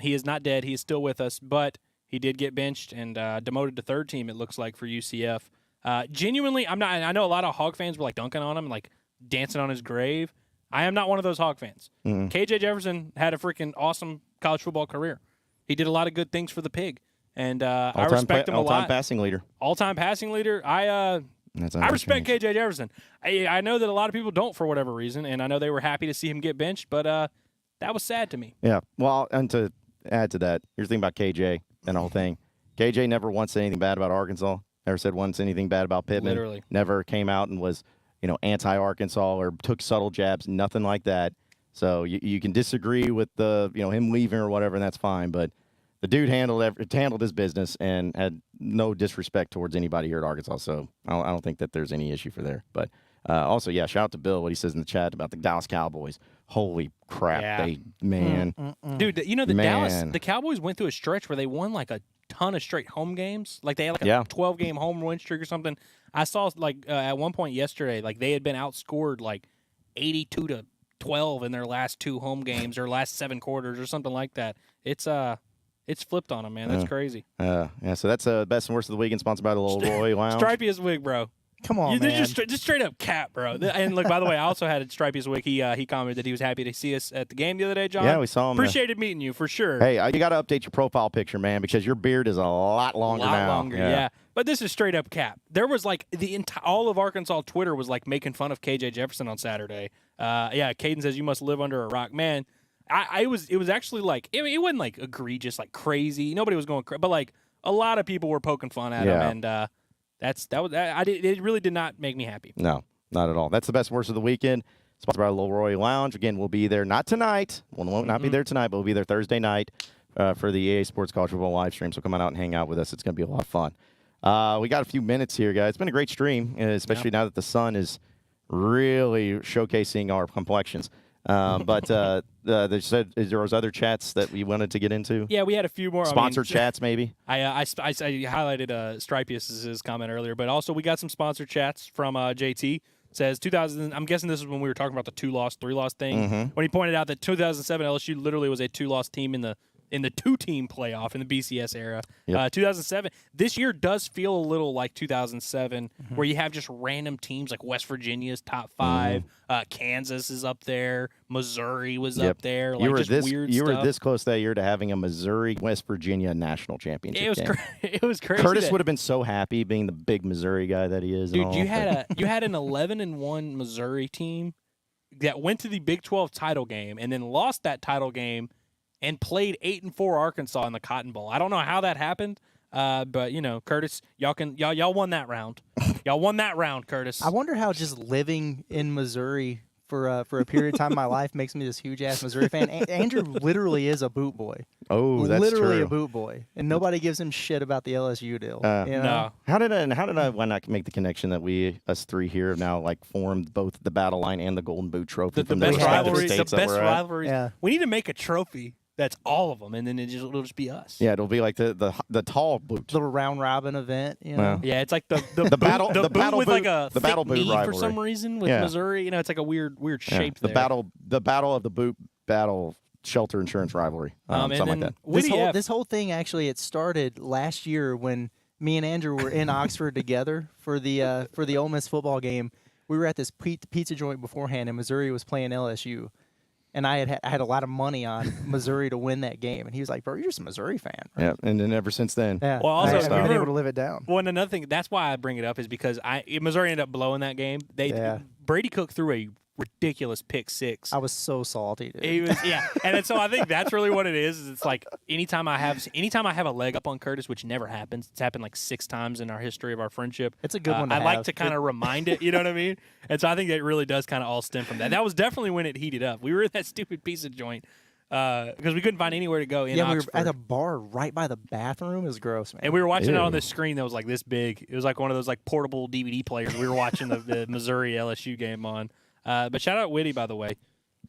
He is not dead. He is still with us, but he did get benched and demoted to third team, it looks like, for UCF. Genuinely, I'm not. I know a lot of Hog fans were dunking on him, dancing on his grave. I am not one of those Hog fans. KJ Jefferson had a freaking awesome college football career. He did a lot of good things for the Pig, and I respect him a lot. All-time passing leader. All-time passing leader. I respect KJ Jefferson. I know that a lot of people don't for whatever reason, and I know they were happy to see him get benched, but that was sad to me. Yeah. Well, and to add to that, here's the thing about KJ and the whole thing. KJ never once said anything bad about Arkansas. Never said once anything bad about Pittman. Literally. Never came out and was, anti-Arkansas or took subtle jabs, nothing like that. So you can disagree with the, him leaving or whatever, and that's fine. But the dude handled his business and had no disrespect towards anybody here at Arkansas. So I don't think that there's any issue for there. But also, yeah, shout out to Bill, what he says in the chat about the Dallas Cowboys. Holy crap, Dude, the Cowboys went through a stretch where they won a ton of straight home games. They had a 12-game home win streak or something. I saw at one point yesterday, they had been outscored 82-12 in their last 2 home games or last 7 quarters or something like that. It's flipped on them, man. That's crazy. So that's best and worst of the weekend, sponsored by the Leroy Lounge. Stripey's wig, bro. Come on, man. Just straight up cap, bro. And look, by the way, I also had a Stripey's week. He commented that he was happy to see us at the game the other day, John. Yeah, we saw him. Appreciated meeting you for sure. Hey, you got to update your profile picture, man, because your beard is a lot longer now. Yeah. But this is straight up cap. There was all of Arkansas Twitter was making fun of KJ Jefferson on Saturday. Caden says you must live under a rock, man. It was actually it wasn't egregious, crazy. Nobody was going crazy, but a lot of people were poking fun at him, and it really did not make me happy. No, not at all. That's the best worst of the weekend. Sponsored by Leroy Lounge. Again, we'll be there not tonight. We won't not be there tonight, but we'll be there Thursday night for the EA Sports College Football live stream. So come on out and hang out with us. It's going to be a lot of fun. We got a few minutes here, guys. It's been a great stream, especially now that the sun is really showcasing our complexions. But there was other chats that we wanted to get into. Yeah, we had a few more sponsored chats, maybe. I highlighted Stripius' comment earlier, but also we got some sponsored chats from JT. says 2000. I'm guessing this is when we were talking about the 2-loss, 3-loss thing. Mm-hmm. When he pointed out that 2007 LSU literally was a 2-loss team in the 2-team playoff in the BCS era. Yep. 2007. This year does feel a little like 2007, where you have just random teams like West Virginia's top 5. Kansas is up there. Missouri was up there. Like You were just this weird you stuff. were this close that year to having a Missouri West Virginia national championship. It was game. it was crazy. Curtis that- would have been so happy being the big Missouri guy that he is. and Dude, all, you but- had an 11-1 Missouri team that went to the Big 12 title game and then lost that title game and played 8-4 Arkansas in the Cotton Bowl. I don't know how that happened, but Curtis, y'all won that round. Y'all won that round, Curtis. I wonder how just living in Missouri for a period of time in my life makes me this huge ass Missouri fan. Andrew literally is a boot boy. Oh, that's literally true. a boot boy, and nobody gives him shit about the LSU deal. No. How did I why not make the connection that us three here have now like formed both the battle line and the Golden Boot trophy The from best respective rivalries. The states that best we're at? rivalries. Yeah. We need to make a trophy that's all of them, and then it'll just be us. Yeah, it'll be like the tall boot. Little round robin event, Well, Yeah, it's like the battle- boot, the battle with boot- like a the thick battle boot knee for rivalry. some reason with Yeah. Missouri. It's like a weird Yeah, shape the there. battle of the boot battle shelter insurance rivalry. And Something like then that. This whole thing actually it started last year when me and Andrew were in Oxford together for the Ole Miss football game. We were at this pizza joint beforehand, and Missouri was playing LSU. And I had a lot of money on Missouri to win that game, and he was like, "Bro, you're just a Missouri fan." Right? Yeah, and then ever since then. Yeah. Well, also, I haven't been remember- able to live it down. Well, and another thing, that's why I bring it up is because Missouri ended up blowing that game. Brady Cook threw a ridiculous pick 6. I was so salty, dude. He was, and then, so I think that's really what it is it's like anytime I have a leg up on Curtis, which never happens. It's happened like 6 times in our history of our friendship. It's a good one to I like have. to kind of remind it, you know what I mean? And so I think that really does kind of all stem from that. That was definitely when it heated up. We were in that stupid pizza joint because we couldn't find anywhere to go in we were Oxford. at a bar right by the bathroom. It was gross, man. And we were watching it on Ew. this screen that was like this big. It was like one of those like portable DVD players. We were watching the Missouri LSU game on. But shout out Whitty, by the way.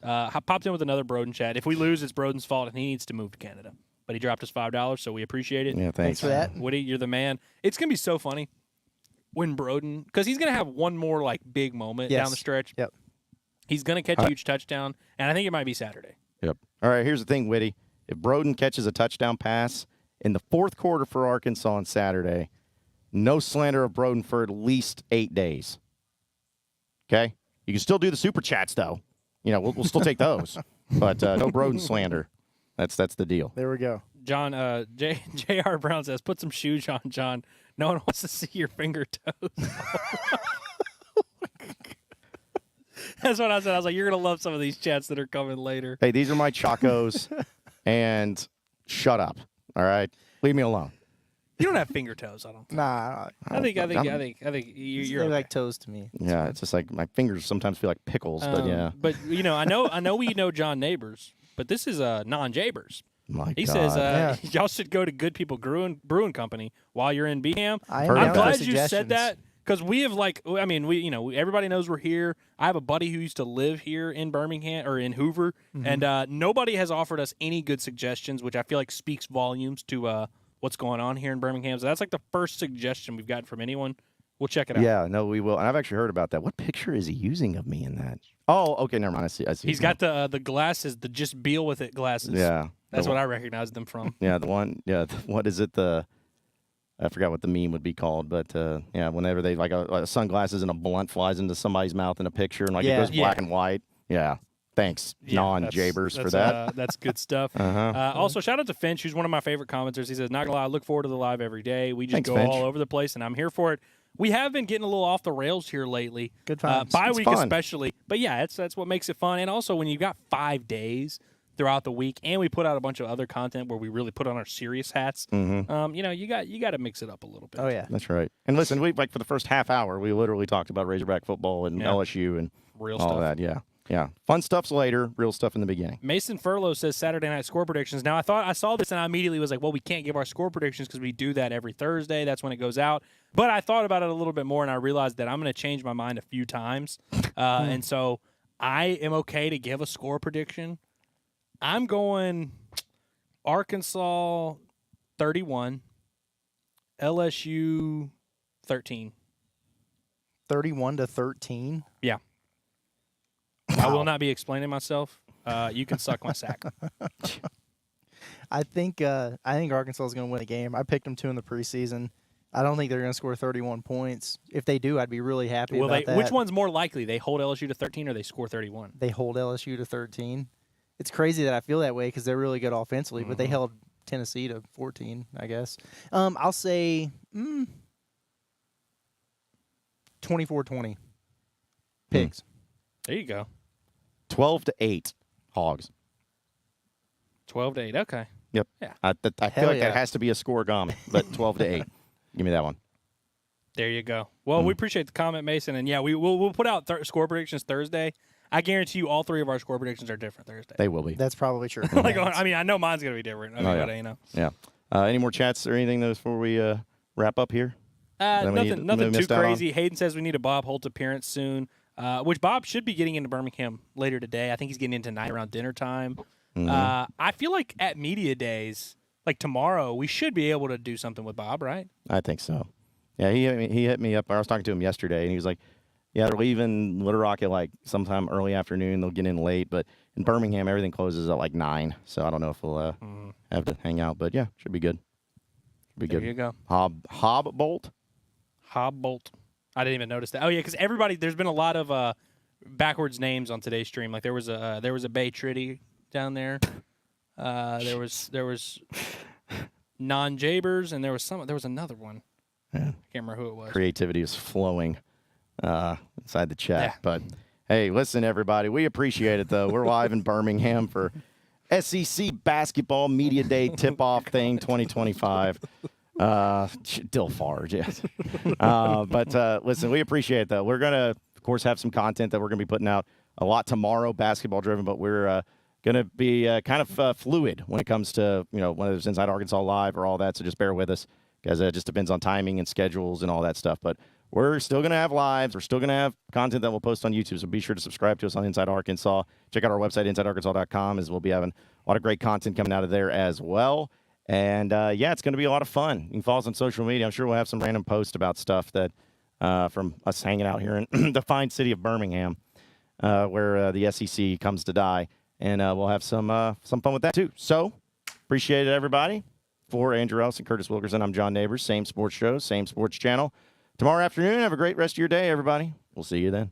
I popped in with another Broden chat. If we lose, it's Broden's fault, and he needs to move to Canada. But he dropped us $5, so we appreciate it. Yeah, thanks for that. Whitty, you're the man. It's going to be so funny when Broden, because he's going to have one more like big moment Yes. down the stretch. Yep. He's going to catch a huge touchdown, and I think it might be Saturday. Yep. All right, here's the thing, Whitty. If Broden catches a touchdown pass in the fourth quarter for Arkansas on Saturday, no slander of Broden for at least 8 days. Okay? You can still do the super chats, though. We'll still take those. But no Broden slander. That's the deal. There we go. John, J.R. Brown says, put some shoes on, John. No one wants to see your finger toes. That's what I said. I was like, you're going to love some of these chats that are coming later. Hey, these are my Chacos, and shut up. All right? Leave me alone. You don't have finger toes, I don't think. Nah, I think you're they okay. like toes to me. Yeah, it's just like my fingers sometimes feel like pickles, but yeah. But I know we know John Neighbors, but this is non-Jabers. My He God. says y'all should go to Good People Brewing Company while you're in Beeham. I am I'm down glad for you said suggestions. that because we have everybody knows we're here. I have a buddy who used to live here in Birmingham or in Hoover, and nobody has offered us any good suggestions, which I feel like speaks volumes to what's going on here in Birmingham. So that's like the first suggestion we've gotten from anyone. We'll check it out. Yeah, no, we will. And I've actually heard about that. What picture is he using of me in that? Oh, okay, never mind. I see. He's got the glasses, the just Beal with it glasses. Yeah. That's what I recognize them from. Yeah, the one. Yeah, what is it? I forgot what the meme would be called, but yeah, whenever they like sunglasses and a blunt flies into somebody's mouth in a picture and like it goes black and white. Yeah. Thanks, non-Jabers, for that. That's good stuff. Also, shout out to Finch, who's one of my favorite commenters. He says, not going to lie, I look forward to the live every day. We just Thanks, go Finch. all over the place, and I'm here for it. We have been getting a little off the rails here lately. Good times. Bye It's week fun. especially. But, yeah, that's what makes it fun. And also, when you've got 5 days throughout the week, and we put out a bunch of other content where we really put on our serious hats, you got to mix it up a little bit. Oh yeah. That's right. And listen, we for the first half hour, we literally talked about Razorback football and Yeah. LSU and Real all stuff. that. Yeah. Yeah. Fun stuff's later, real stuff in the beginning. Mason Furlow says Saturday night score predictions. Now, I saw this and I immediately was like, well, we can't give our score predictions because we do that every Thursday. That's when it goes out. But I thought about it a little bit more and I realized that I'm going to change my mind a few times. And so I am okay to give a score prediction. I'm going Arkansas 31, LSU 13. 31-13. Yeah. I will not be explaining myself. You can suck my sack. I think Arkansas is going to win a game. I picked them to in the preseason. I don't think they're going to score 31 points. If they do, I'd be really happy about that. Which one's more likely? They hold LSU to 13 or they score 31? They hold LSU to 13. It's crazy that I feel that way because they're really good offensively, but they held Tennessee to 14, I guess. I'll say 24-20. Pigs. There you go. 12-8 Hogs. 12-8. Okay. Yep. Yeah. I feel like that has to be a scoregami, but 12-8. Give me that one. There you go. Well, we appreciate the comment, Mason, and yeah, we'll put out score predictions Thursday. I guarantee you, all three of our score predictions are different Thursday. They will be. That's probably true. I know mine's gonna be different. Yeah. Any more chats or anything before we wrap up here? Nothing too crazy. Hayden says we need a Bob Holt appearance soon, which Bob should be getting into Birmingham later today. I think he's getting in tonight around dinner time. I feel like at media days, like tomorrow, we should be able to do something with Bob, right? I think so. Yeah, he hit me up. I was talking to him yesterday, and he was like, yeah, they're leaving Little Rock at like sometime early afternoon. They'll get in late, but in Birmingham, everything closes at like 9. So I don't know if we'll have to hang out. But yeah, should be good. Should be good. There you go. Hobbolt? Hobbolt. I didn't even notice that. Oh yeah, because there's been a lot of backwards names on today's stream. Like there was a Bay Tritty down there. There was non-Jabers, and there was another one. Yeah. I can't remember who it was. Creativity is flowing inside the chat. Yeah. But hey, listen, everybody, we appreciate it though. We're live in Birmingham for SEC basketball media day tip-off thing 2025. Dilfarge, yes. But listen, we appreciate it though. We're gonna, of course, have some content that we're gonna be putting out a lot tomorrow, basketball driven. But we're going to be kind of fluid when it comes to, whether it's Inside Arkansas Live or all that. So just bear with us because it just depends on timing and schedules and all that stuff. But we're still going to have lives. We're still going to have content that we'll post on YouTube. So be sure to subscribe to us on Inside Arkansas. Check out our website, InsideArkansas.com, as we'll be having a lot of great content coming out of there as well. And, it's going to be a lot of fun. You can follow us on social media. I'm sure we'll have some random posts about stuff that from us hanging out here in the fine city of Birmingham where the SEC comes to die. And we'll have some fun with that, too. So, appreciate it, everybody. For Andrew Ellis and Curtis Wilkerson, I'm John Neighbors. Same sports show, same sports channel. Tomorrow afternoon, have a great rest of your day, everybody. We'll see you then.